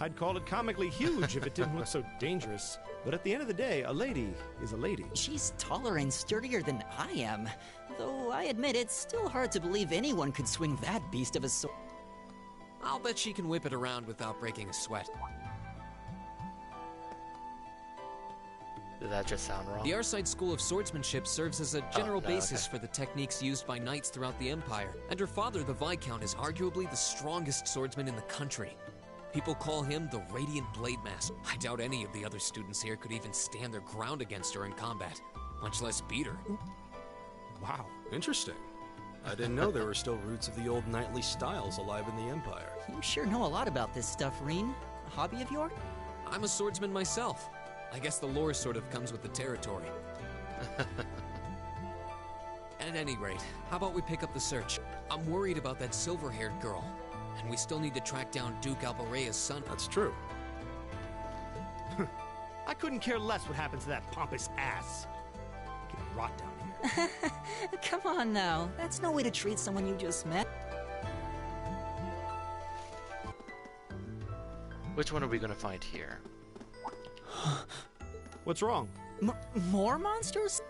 I'd call it comically huge if it didn't look so dangerous. But at the end of the day, a lady is a lady. She's taller and sturdier than I am. Though I admit it's still hard to believe anyone could swing that beast of a sword. I'll bet she can whip it around without breaking a sweat. Did that just sound wrong? The Arside School of Swordsmanship serves as a general no, basis okay. for the techniques used by knights throughout the Empire, and her father, the Viscount, is arguably the strongest swordsman in the country. People call him the Radiant Blade Master. I doubt any of the other students here could even stand their ground against her in combat, much less beat her. Wow, interesting. I didn't know there were still roots of the old knightly styles alive in the Empire. You sure know a lot about this stuff, Reen. A hobby of yours? I'm a swordsman myself. I guess the lore sort of comes with the territory. At any rate, how about we pick up the search? I'm worried about that silver-haired girl, and we still need to track down Duke Albarea's son. That's true. I couldn't care less what happens to that pompous ass. He can rot down here. Come on now. That's no way to treat someone you just met. Which one are we gonna find here? What's wrong? More monsters?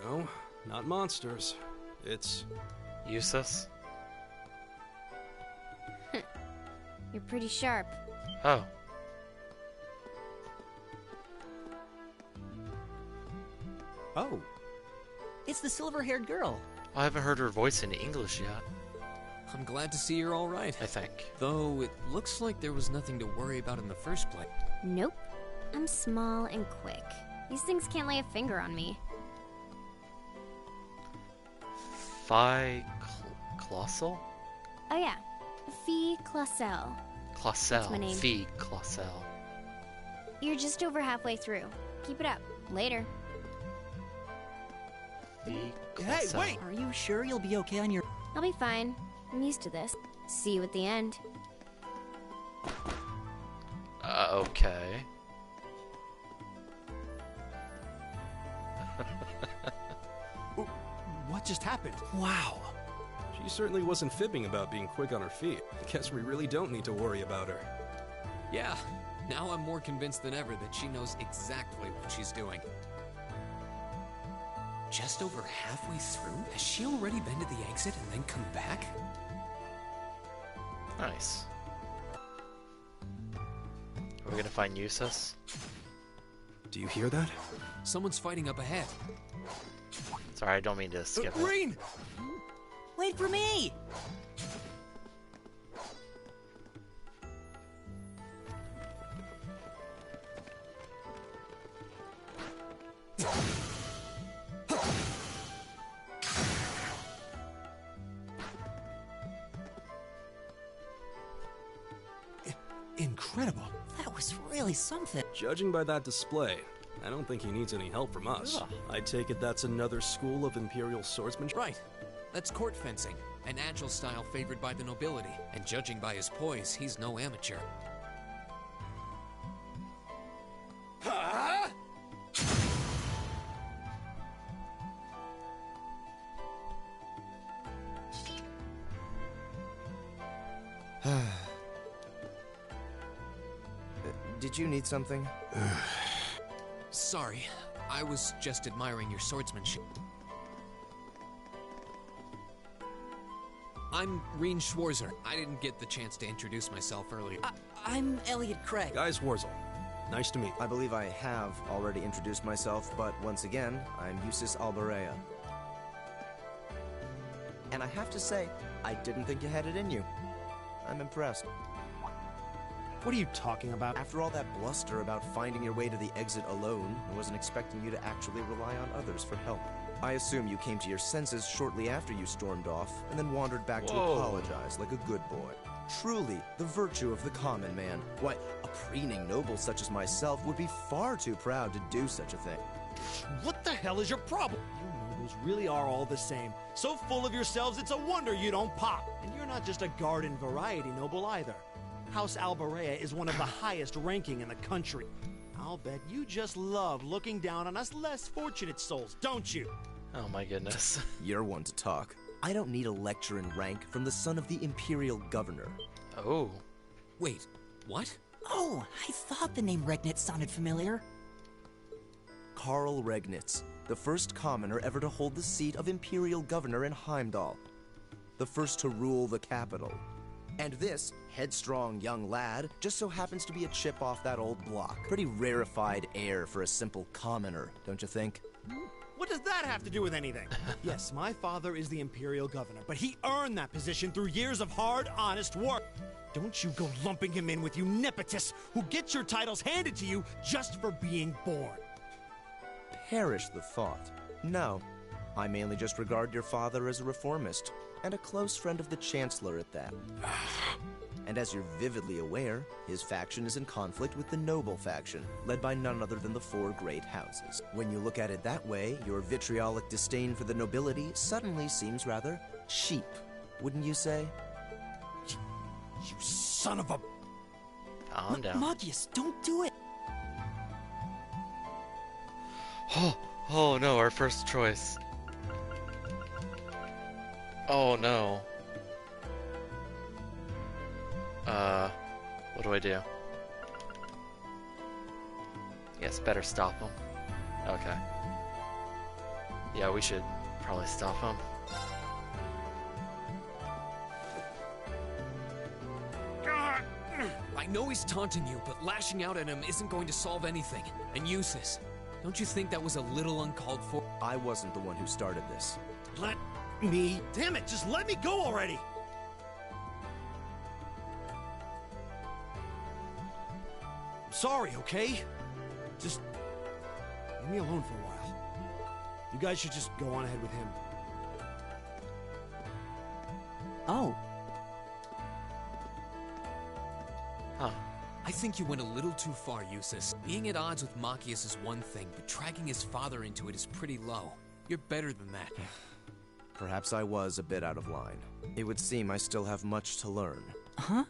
No, not monsters. It's... Useless? You're pretty sharp. Oh. Oh. It's the silver-haired girl. I haven't heard her voice in English yet. I'm glad to see you're all right. I think. Though it looks like there was nothing to worry about in the first place. Nope. I'm small and quick. These things can't lay a finger on me. Colossal? Oh yeah. Fee Clausel. That's my name. Fee Clausel. You're just over halfway through. Keep it up. Later. Fee Hey, Clausel. wait! Are you sure you'll be okay on your... I'll be fine. I'm used to this. See you at the end. Okay. What just happened? Wow. She certainly wasn't fibbing about being quick on her feet. I guess we really don't need to worry about her. Yeah, now I'm more convinced than ever that she knows exactly what she's doing. Just over halfway through? Has she already been to the exit and then come back? Nice. Are we gonna find Usus? Do you hear that? Someone's fighting up ahead. Sorry, I don't mean to skip it. Green! Wait for me! Incredible. That was really something. Judging by that display, I don't think he needs any help from us. Ugh. I take it that's another school of Imperial swordsmanship? Right. That's court fencing, an agile style favored by the nobility. And judging by his poise, he's no amateur. Did you need something? Sorry, I was just admiring your swordsmanship. I'm Reen Schwarzer. I didn't get the chance to introduce myself earlier. I'm Elliot Craig. Guys, Wurzel. Nice to meet you. I believe I have already introduced myself, but once again, I'm Usus Alberea. And I have to say, I didn't think you had it in you. I'm impressed. What are you talking about? After all that bluster about finding your way to the exit alone, I wasn't expecting you to actually rely on others for help. I assume you came to your senses shortly after you stormed off, and then wandered back to apologize like a good boy. Truly, the virtue of the common man. Why, a preening noble such as myself would be far too proud to do such a thing. What the hell is your problem? You nobles really are all the same. So full of yourselves, it's a wonder you don't pop. And you're not just a garden variety noble either. House Alberea is one of the highest ranking in the country. I'll bet you just love looking down on us less fortunate souls, don't you? Oh my goodness. You're one to talk. I don't need a lecture in rank from the son of the Imperial Governor. Oh. Wait, what? Oh, I thought the name Regnitz sounded familiar. Karl Regnitz, the first commoner ever to hold the seat of Imperial Governor in Heimdall. The first to rule the capital. And this headstrong young lad just so happens to be a chip off that old block. Pretty rarefied air for a simple commoner, don't you think? What does that have to do with anything? Yes, my father is the Imperial Governor, but he earned that position through years of hard, honest work. Don't you go lumping him in with you nepotists who get your titles handed to you just for being born. Perish the thought. No, I mainly just regard your father as a reformist, and a close friend of the Chancellor at that. And as you're vividly aware, his faction is in conflict with the noble faction, led by none other than the four great houses. When you look at it that way, your vitriolic disdain for the nobility suddenly seems rather cheap, wouldn't you say? You son of a... Calm down. Magius, don't do it! Oh no, our first choice. Oh no. What do I do? Yes, better stop him. Okay. Yeah, we should probably stop him. I know he's taunting you, but lashing out at him isn't going to solve anything. And Eustace, don't you think that was a little uncalled for? I wasn't the one who started this. Let me... Damn it, just let me go already! I'm sorry, okay? Just... leave me alone for a while. You guys should just go on ahead with him. Oh. Huh. I think you went a little too far, Eustace. Being at odds with Machias is one thing, but dragging his father into it is pretty low. You're better than that. Perhaps I was a bit out of line. It would seem I still have much to learn. Huh?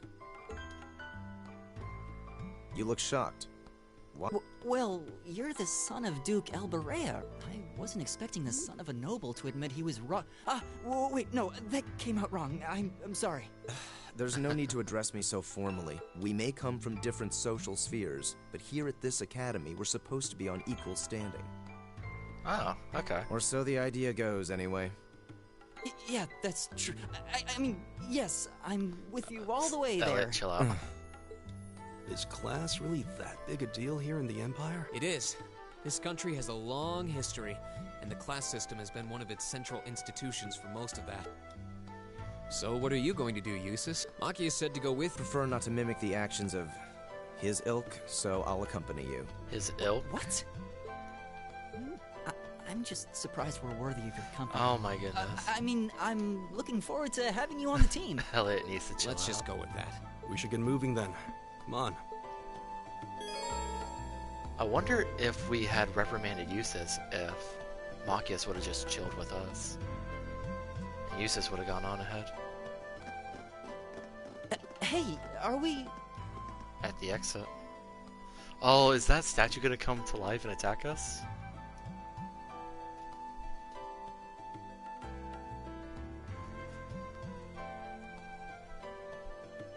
You look shocked. What? Well, you're the son of Duke Alberea. I wasn't expecting the son of a noble to admit he was wrong. Wait, no, that came out wrong. I'm sorry. There's no need to address me so formally. We may come from different social spheres, but here at this academy, we're supposed to be on equal standing. Oh, okay. Or so the idea goes, anyway. Yeah, that's true. I mean, yes, I'm with you all the way there. Elliot, chill out. Is class really that big a deal here in the Empire? It is. This country has a long history, and the class system has been one of its central institutions for most of that. So what are you going to do, Eustace? Machias said to go with... Prefer not to mimic the actions of his ilk, so I'll accompany you. His ilk? What? I'm just surprised we're worthy of your company. Oh my goodness. I mean, I'm looking forward to having you on the team. Elliot needs to chill Let's out. just go with that. We should get moving then. Come on. I wonder if we had reprimanded Eustace if Machias would have just chilled with us. And Eustace would have gone on ahead. Hey, are we... At the exit. Oh, is that statue gonna come to life and attack us?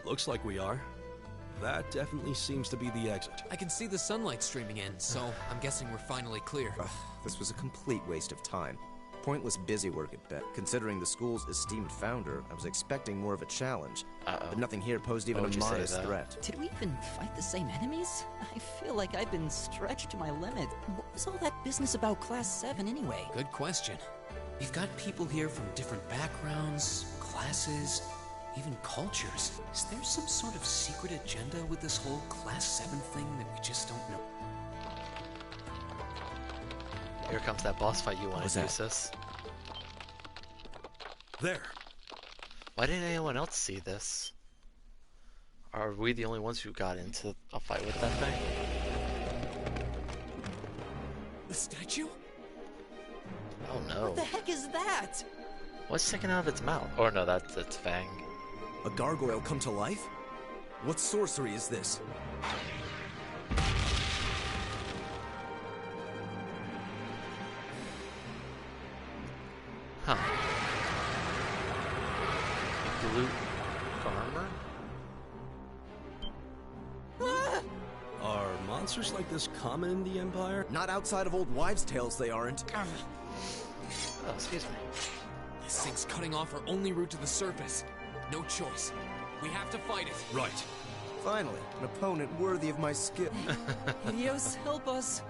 Looks like we are. That definitely seems to be the exit. I can see the sunlight streaming in, so I'm guessing we're finally clear. This was a complete waste of time. Pointless busywork at best. Considering the school's esteemed founder, I was expecting more of a challenge. But nothing here posed even a modest threat. Did we even fight the same enemies? I feel like I've been stretched to my limit. What was all that business about Class VII anyway? Good question. We've got people here from different backgrounds, classes, even cultures. Is there some sort of secret agenda with this whole Class VII thing that we just don't know? Here comes that boss fight you wanted, Eustace. There. Why didn't anyone else see this? Are we the only ones who got into a fight with that thing? The statue? Oh no. What the heck is that? What's sticking out of its mouth? Or no, that's its fang. A gargoyle come to life? What sorcery is this? Huh. A glute armor? Are monsters like this common in the Empire? Not outside of old wives' tales, they aren't. Oh, excuse me. This thing's cutting off our only route to the surface. No choice. We have to fight it. Right. Finally, an opponent worthy of my skill. Dios, help us.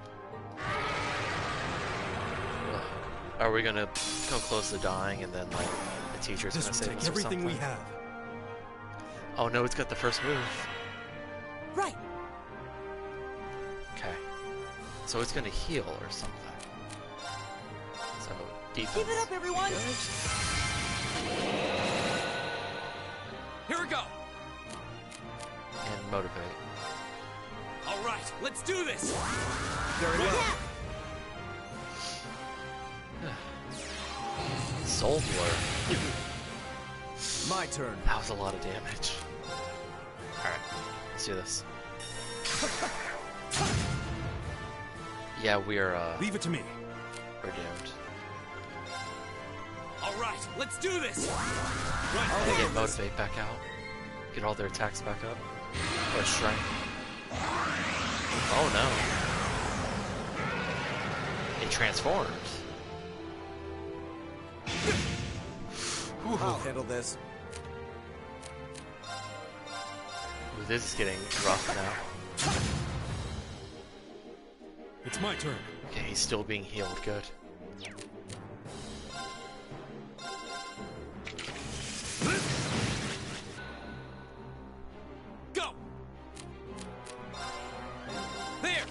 Are we gonna go close to dying and then, like, the teacher's gonna save us or everything we something? have. Oh no, it's got the first move. Right. Okay. So it's gonna heal or something. So, defense. Keep it up, everyone! Here we go! And motivate. All right, let's do this! Very well. Soul Blur. My turn. That was a lot of damage. Alright, let's do this. Yeah, we're, Leave it to me. we're doomed. All right, let's do this! Right, they get motivate back out. Get all their attacks back up. Or strength. Oh no. It transforms. I'll handle this. Ooh, this is getting rough now. It's my turn. Okay, he's still being healed. Good. Go! There!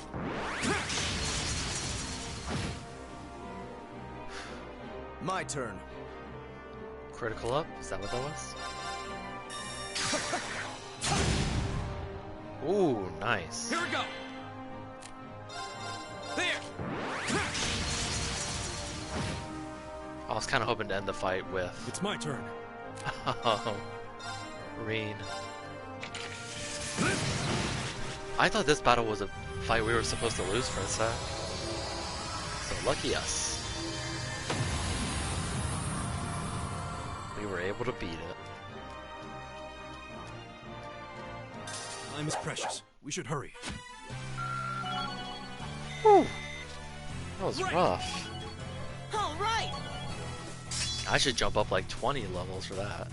My turn. Critical up? Is that what that was? Ooh, nice. Here we go! There! I was kind of hoping to end the fight with... It's my turn. Oh, Reen. I thought this battle was a fight we were supposed to lose for a sec. So lucky us. We were able to beat it. Time is precious. We should hurry. Whew. That was rough. All right. I should jump up like 20 levels for that.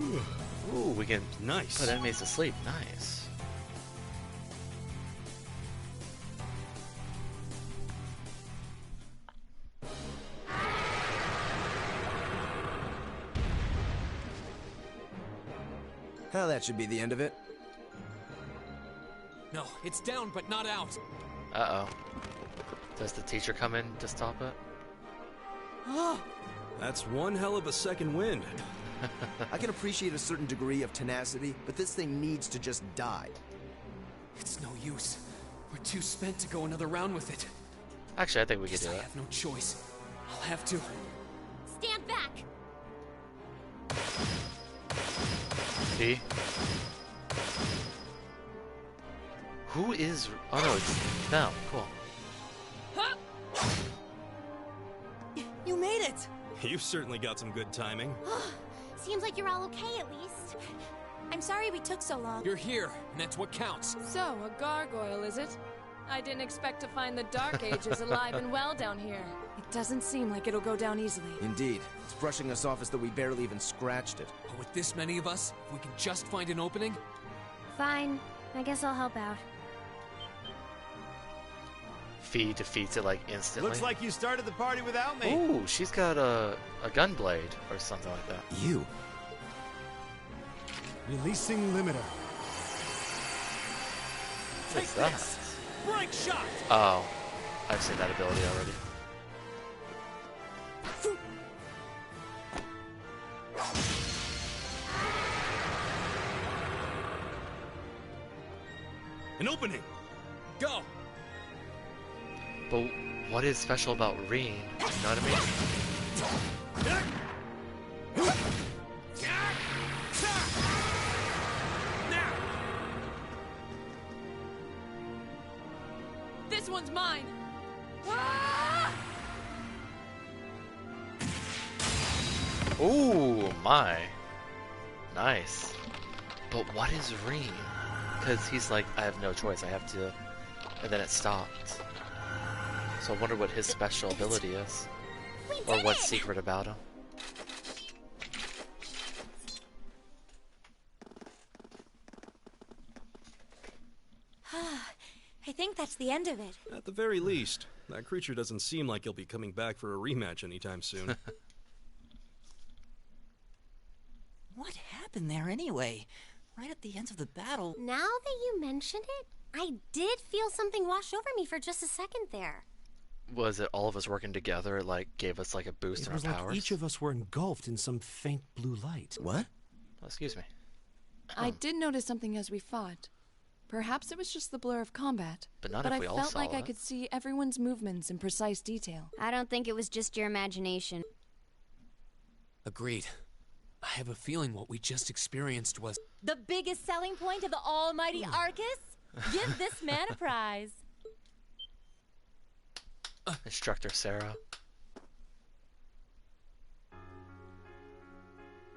Ooh, we can put enemies to sleep. Nice. Well, that should be the end of it. No, it's down but not out. Uh-oh. Does the teacher come in to stop it? That's one hell of a second wind. I can appreciate a certain degree of tenacity, but this thing needs to just die. It's no use. We're too spent to go another round with it. Actually, I think we could do I it. have no choice. I'll have to. Stand back! See? Who is... Oh no, it's them. Cool. You made it! You've certainly got some good timing. Seems like you're all okay at least. I'm sorry we took so long. You're here, and that's what counts. So, a gargoyle, is it? I didn't expect to find the Dark Ages alive and well down here. It doesn't seem like it'll go down easily. Indeed. It's brushing us off as though we barely even scratched it. But with this many of us, if we can just find an opening... Fine. I guess I'll help out. Fee defeats it like instantly. Looks like you started the party without me. Ooh, she's got a gun blade or something like that. You? Releasing limiter. What's that? Break shot! Oh, I've seen that ability already. An opening! Go! But what is special about Reen? You know what I mean? This one's mine! Ooh, my. Nice. But what is Reen? Because he's like, I have no choice, I have to... And then it stopped. So I wonder what his special ability is. Or what's secret about him. I think that's the end of it. At the very least, that creature doesn't seem like he'll be coming back for a rematch anytime soon. What happened there anyway? Right at the end of the battle. Now that you mention it, I did feel something wash over me for just a second there. Was it all of us working together? It like gave us like a boost It in was our like powers? each of us were engulfed in some faint blue light. What? Oh, excuse me. I did notice something as we fought. Perhaps it was just the blur of combat. But not but if I we all felt saw like I it. could see everyone's movements in precise detail. I don't think it was just your imagination. Agreed. I have a feeling what we just experienced was... The biggest selling point of the almighty Arcus? Give this man a prize. Instructor Sarah.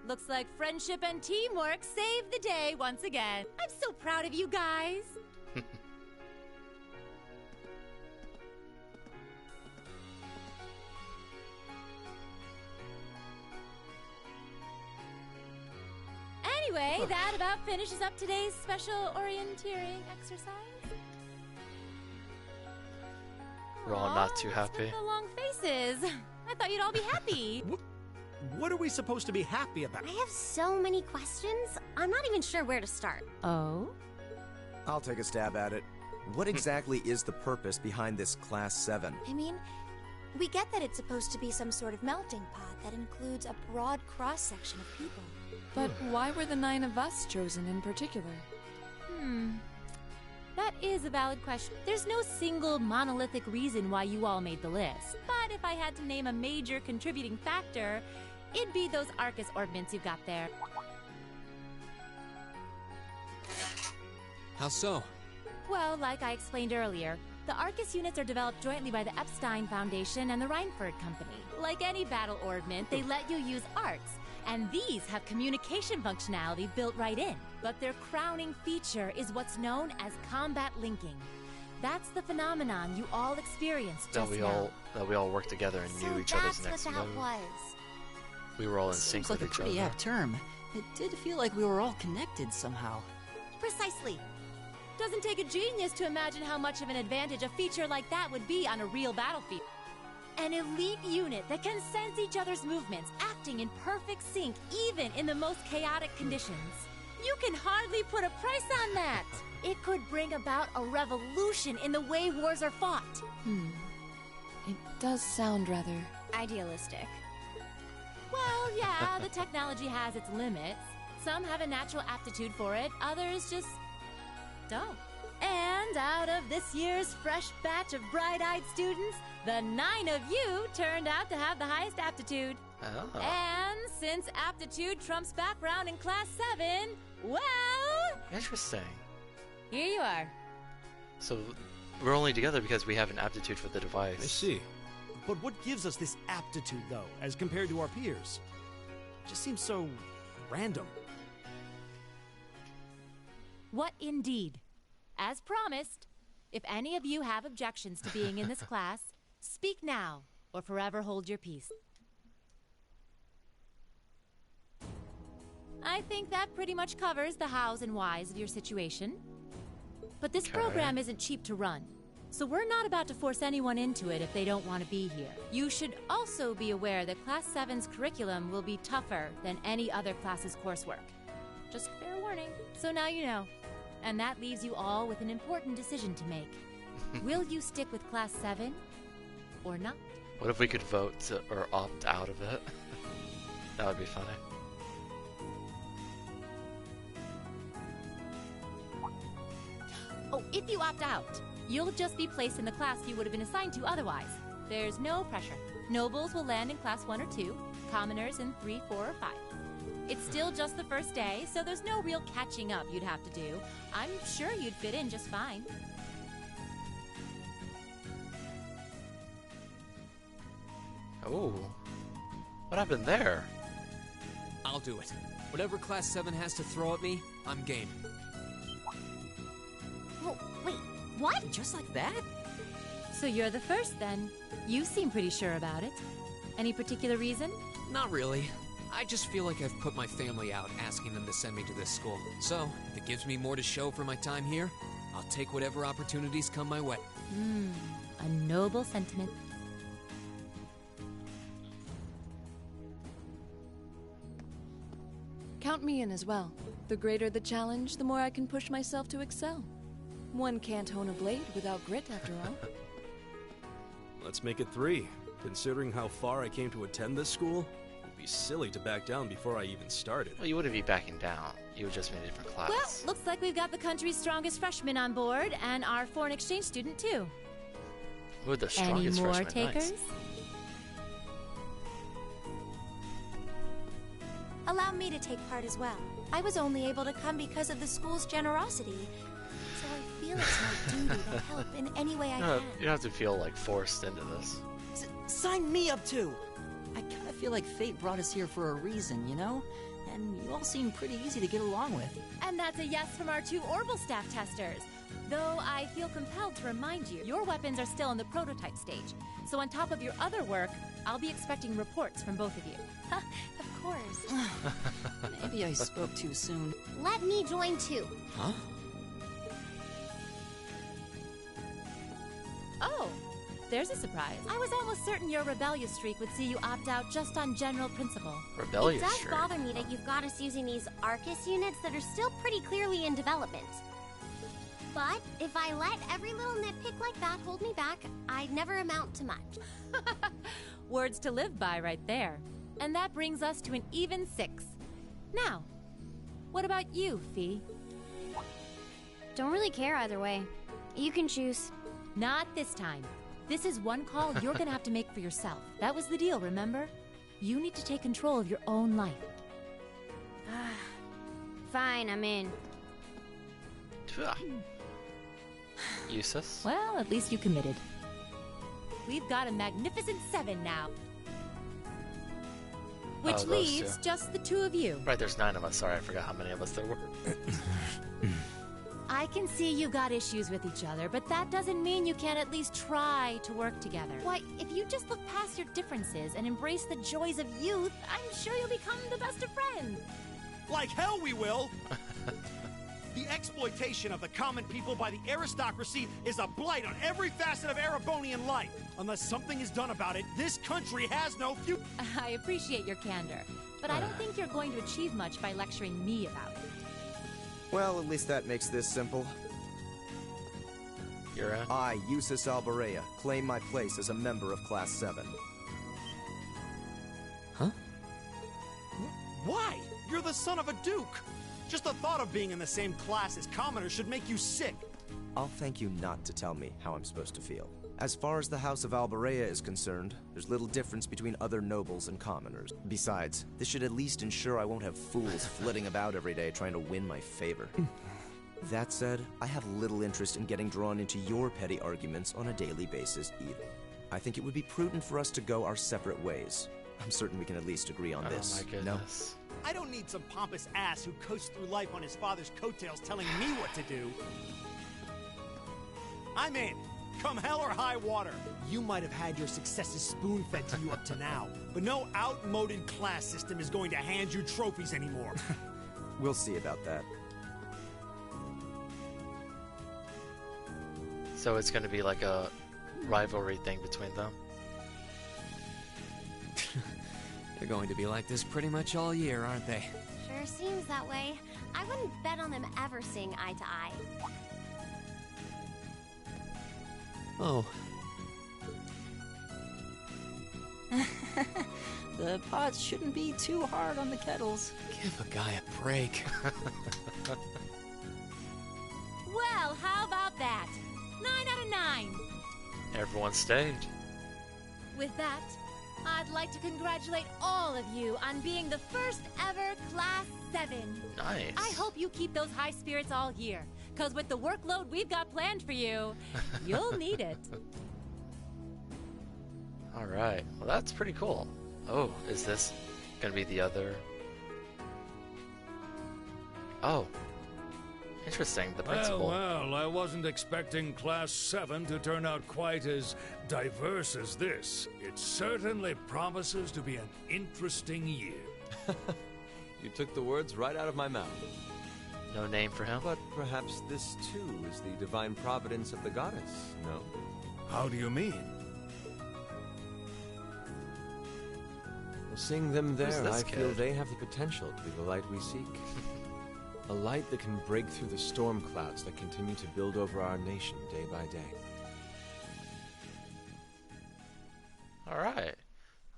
Looks like friendship and teamwork saved the day once again. I'm so proud of you guys. Anyway, that about finishes up today's special orienteering exercise. We're all not too What's happy. with the long faces? I thought you'd all be happy. What are we supposed to be happy about? I have so many questions, I'm not even sure where to start. Oh? I'll take a stab at it. What exactly is the purpose behind this Class 7? I mean, we get that it's supposed to be some sort of melting pot that includes a broad cross-section of people. But why were the 9 of us chosen in particular? That is a valid question. There's no single monolithic reason why you all made the list. But if I had to name a major contributing factor, it'd be those Arcus orbments you've got there. How so? Well, like I explained earlier, the Arcus units are developed jointly by the Epstein Foundation and the Reinford Company. Like any battle orbment, they let you use arcs, and these have communication functionality built right in. But their crowning feature is what's known as combat linking. That's the phenomenon you all experienced just now. That we all worked together and knew each other's next That's what move. that was. We were all in sync Seems like with a each pretty other. apt term. It did feel like we were all connected somehow. Precisely. Doesn't take a genius to imagine how much of an advantage a feature like that would be on a real battlefield. An elite unit that can sense each other's movements, acting in perfect sync even in the most chaotic conditions. You can hardly put a price on that. It could bring about a revolution in the way wars are fought. It does sound rather idealistic. Well, yeah, the technology has its limits. Some have a natural aptitude for it, others just don't. And out of this year's fresh batch of bright-eyed students, the 9 of you turned out to have the highest aptitude. Oh. And since aptitude trumps background in Class 7, well, Interesting. here you are. So we're only together because we have an aptitude for the device. I see. But what gives us this aptitude, though, as compared to our peers? It just seems so random. What indeed? As promised, if any of you have objections to being in this class, speak now or forever hold your peace. I think that pretty much covers the hows and whys of your situation. But this program isn't cheap to run, so we're not about to force anyone into it if they don't want to be here. You should also be aware that Class 7's curriculum will be tougher than any other class's coursework. Just fair warning. So now you know. And that leaves you all with an important decision to make. Will you stick with Class 7 or not? What if we could vote or opt out of it? That would be funny. Oh, if you opt out, you'll just be placed in the class you would have been assigned to otherwise. There's no pressure. Nobles will land in Class 1 or 2, commoners in 3, 4, or 5. It's still just the first day, so there's no real catching up you'd have to do. I'm sure you'd fit in just fine. Oh. What happened there? I'll do it. Whatever Class 7 has to throw at me, I'm game. Oh, wait, what? Just like that? So you're the first, then. You seem pretty sure about it. Any particular reason? Not really. I just feel like I've put my family out asking them to send me to this school. So, if it gives me more to show for my time here, I'll take whatever opportunities come my way. A noble sentiment. Count me in as well. The greater the challenge, the more I can push myself to excel. One can't hone a blade without grit, after all. Let's make it 3. Considering how far I came to attend this school, it'd be silly to back down before I even started. Well, you wouldn't be backing down. You would just be in a different class. Well, looks like we've got the country's strongest freshman on board, and our foreign exchange student, too. We're the Any strongest more freshman. takers? Nice. Allow me to take part as well. I was only able to come because of the school's generosity, so I feel it's my duty to help in any way I can. You don't have to feel like forced into this. Sign me up too! I kinda feel like fate brought us here for a reason, you know? And you all seem pretty easy to get along with. And that's a yes from our 2 Orbital staff testers. Though I feel compelled to remind you, your weapons are still in the prototype stage. So on top of your other work, I'll be expecting reports from both of you. Of course. Maybe I spoke too soon. Let me join too. Huh? Oh, there's a surprise. I was almost certain your rebellious streak would see you opt out just on general principle. Rebellious It does streak. bother me that you've got us using these Arcus units that are still pretty clearly in development. But if I let every little nitpick like that hold me back, I'd never amount to much. Words to live by right there. And that brings us to an even 6. Now, what about you, Fee? Don't really care either way. You can choose. Not this time. This is one call you're gonna have to make for yourself. That was the deal, remember? You need to take control of your own life. Fine, I'm in. Useless. Well, at least you committed. We've got a magnificent 7 now. Which those leaves two. just the 2 of you. Right, there's 9 of us. Sorry, I forgot how many of us there were. I can see you got issues with each other, but that doesn't mean you can't at least try to work together. Why, if you just look past your differences and embrace the joys of youth, I'm sure you'll become the best of friends. Like hell we will! The exploitation of the common people by the aristocracy is a blight on every facet of Erebonian life. Unless something is done about it, this country has no future. I appreciate your candor, but I don't think you're going to achieve much by lecturing me about it. Well, at least that makes this simple. You're in? I, Eustace Alberea, claim my place as a member of Class 7. Huh? Why? You're the son of a duke! Just the thought of being in the same class as commoners should make you sick. I'll thank you not to tell me how I'm supposed to feel. As far as the House of Alberea is concerned, there's little difference between other nobles and commoners. Besides, this should at least ensure I won't have fools flitting about every day trying to win my favor. That said, I have little interest in getting drawn into your petty arguments on a daily basis either. I think it would be prudent for us to go our separate ways. I'm certain we can at least agree on this. Oh my goodness. I don't need some pompous ass who coasts through life on his father's coattails telling me what to do. I'm in. Come hell or high water. You might have had your successes spoon-fed to you up to now, but no outmoded class system is going to hand you trophies anymore. We'll see about that. So it's going to be like a rivalry thing between them? They're going to be like this pretty much all year, aren't they? Sure seems that way. I wouldn't bet on them ever seeing eye to eye. Oh. The pots shouldn't be too hard on the kettles. Give a guy a break. Well, how about that? 9 out of 9. Everyone stayed. With that, I'd like to congratulate all of you on being the first ever Class 7. Nice. I hope you keep those high spirits all year, because with the workload we've got planned for you, you'll need it. Alright, well that's pretty cool. Oh, is this gonna be the other? Oh. Interesting, the principal. Well, I wasn't expecting Class 7 to turn out quite as diverse as this. It certainly promises to be an interesting year. You took the words right out of my mouth. No name for him? But perhaps this too is the divine providence of the goddess, no? How do you mean? Well, seeing them Who's there, this I feel kid? they have the potential to be the light we seek. A light that can break through the storm clouds that continue to build over our nation day by day. Alright.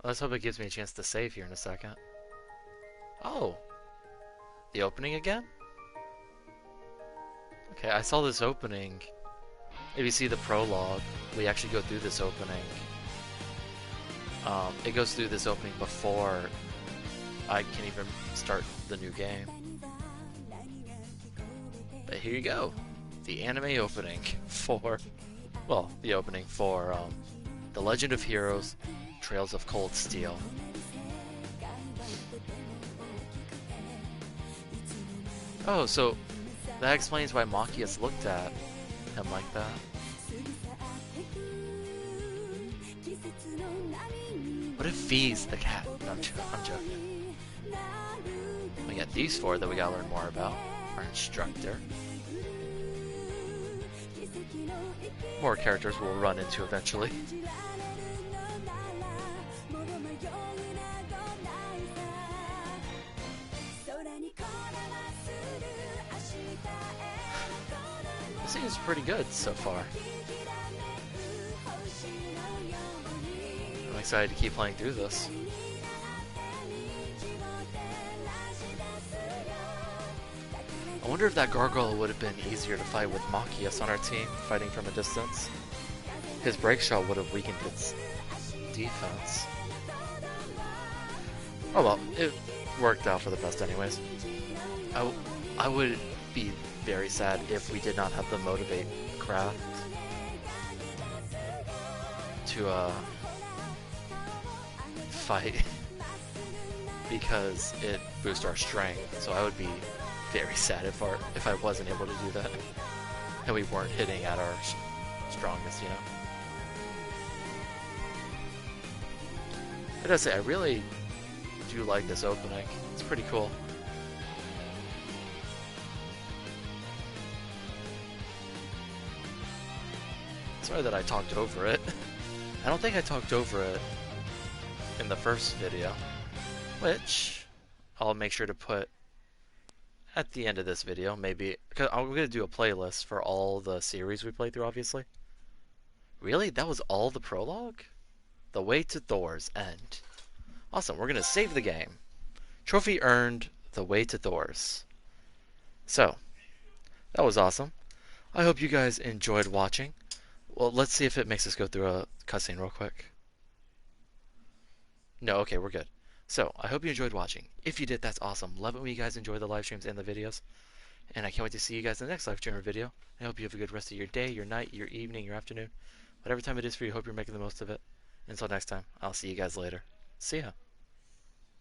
Let's hope it gives me a chance to save here in a second. Oh. The opening again? Okay, I saw this opening. If you see the prologue, we actually go through this opening. It goes through this opening before I can even start the new game. But here you go. The anime opening for... Well, the opening for The Legend of Heroes, Trails of Cold Steel. Oh, so that explains why Machias looked at him like that. What if V's the cat? No, I'm joking. We got these four that we gotta learn more about. Our instructor. More characters we'll run into eventually. This seems pretty good so far. I'm excited to keep playing through this. I wonder if that gargoyle would have been easier to fight with Machias on our team, fighting from a distance. His break shot would have weakened its defense. Oh well, it worked out for the best anyways. I would be very sad if we did not have the Motivate craft to fight because it boosts our strength, so I would be very sad if I wasn't able to do that and we weren't hitting at our strongest, you know. I gotta say, I really do like this opening. It's pretty cool. Sorry that I talked over it. I don't think I talked over it in the first video, which I'll make sure to put at the end of this video, maybe, because I'm going to do a playlist for all the series we played through, obviously. Really? That was all the prologue? The Way to Thor's End. Awesome, we're going to save the game. Trophy earned, The Way to Thor's. So, that was awesome. I hope you guys enjoyed watching. Well, let's see if it makes us go through a cutscene real quick. No, okay, we're good. So, I hope you enjoyed watching. If you did, that's awesome. Love it when you guys enjoy the live streams and the videos. And I can't wait to see you guys in the next live stream or video. I hope you have a good rest of your day, your night, your evening, your afternoon. Whatever time it is for you, I hope you're making the most of it. Until next time, I'll see you guys later. See ya.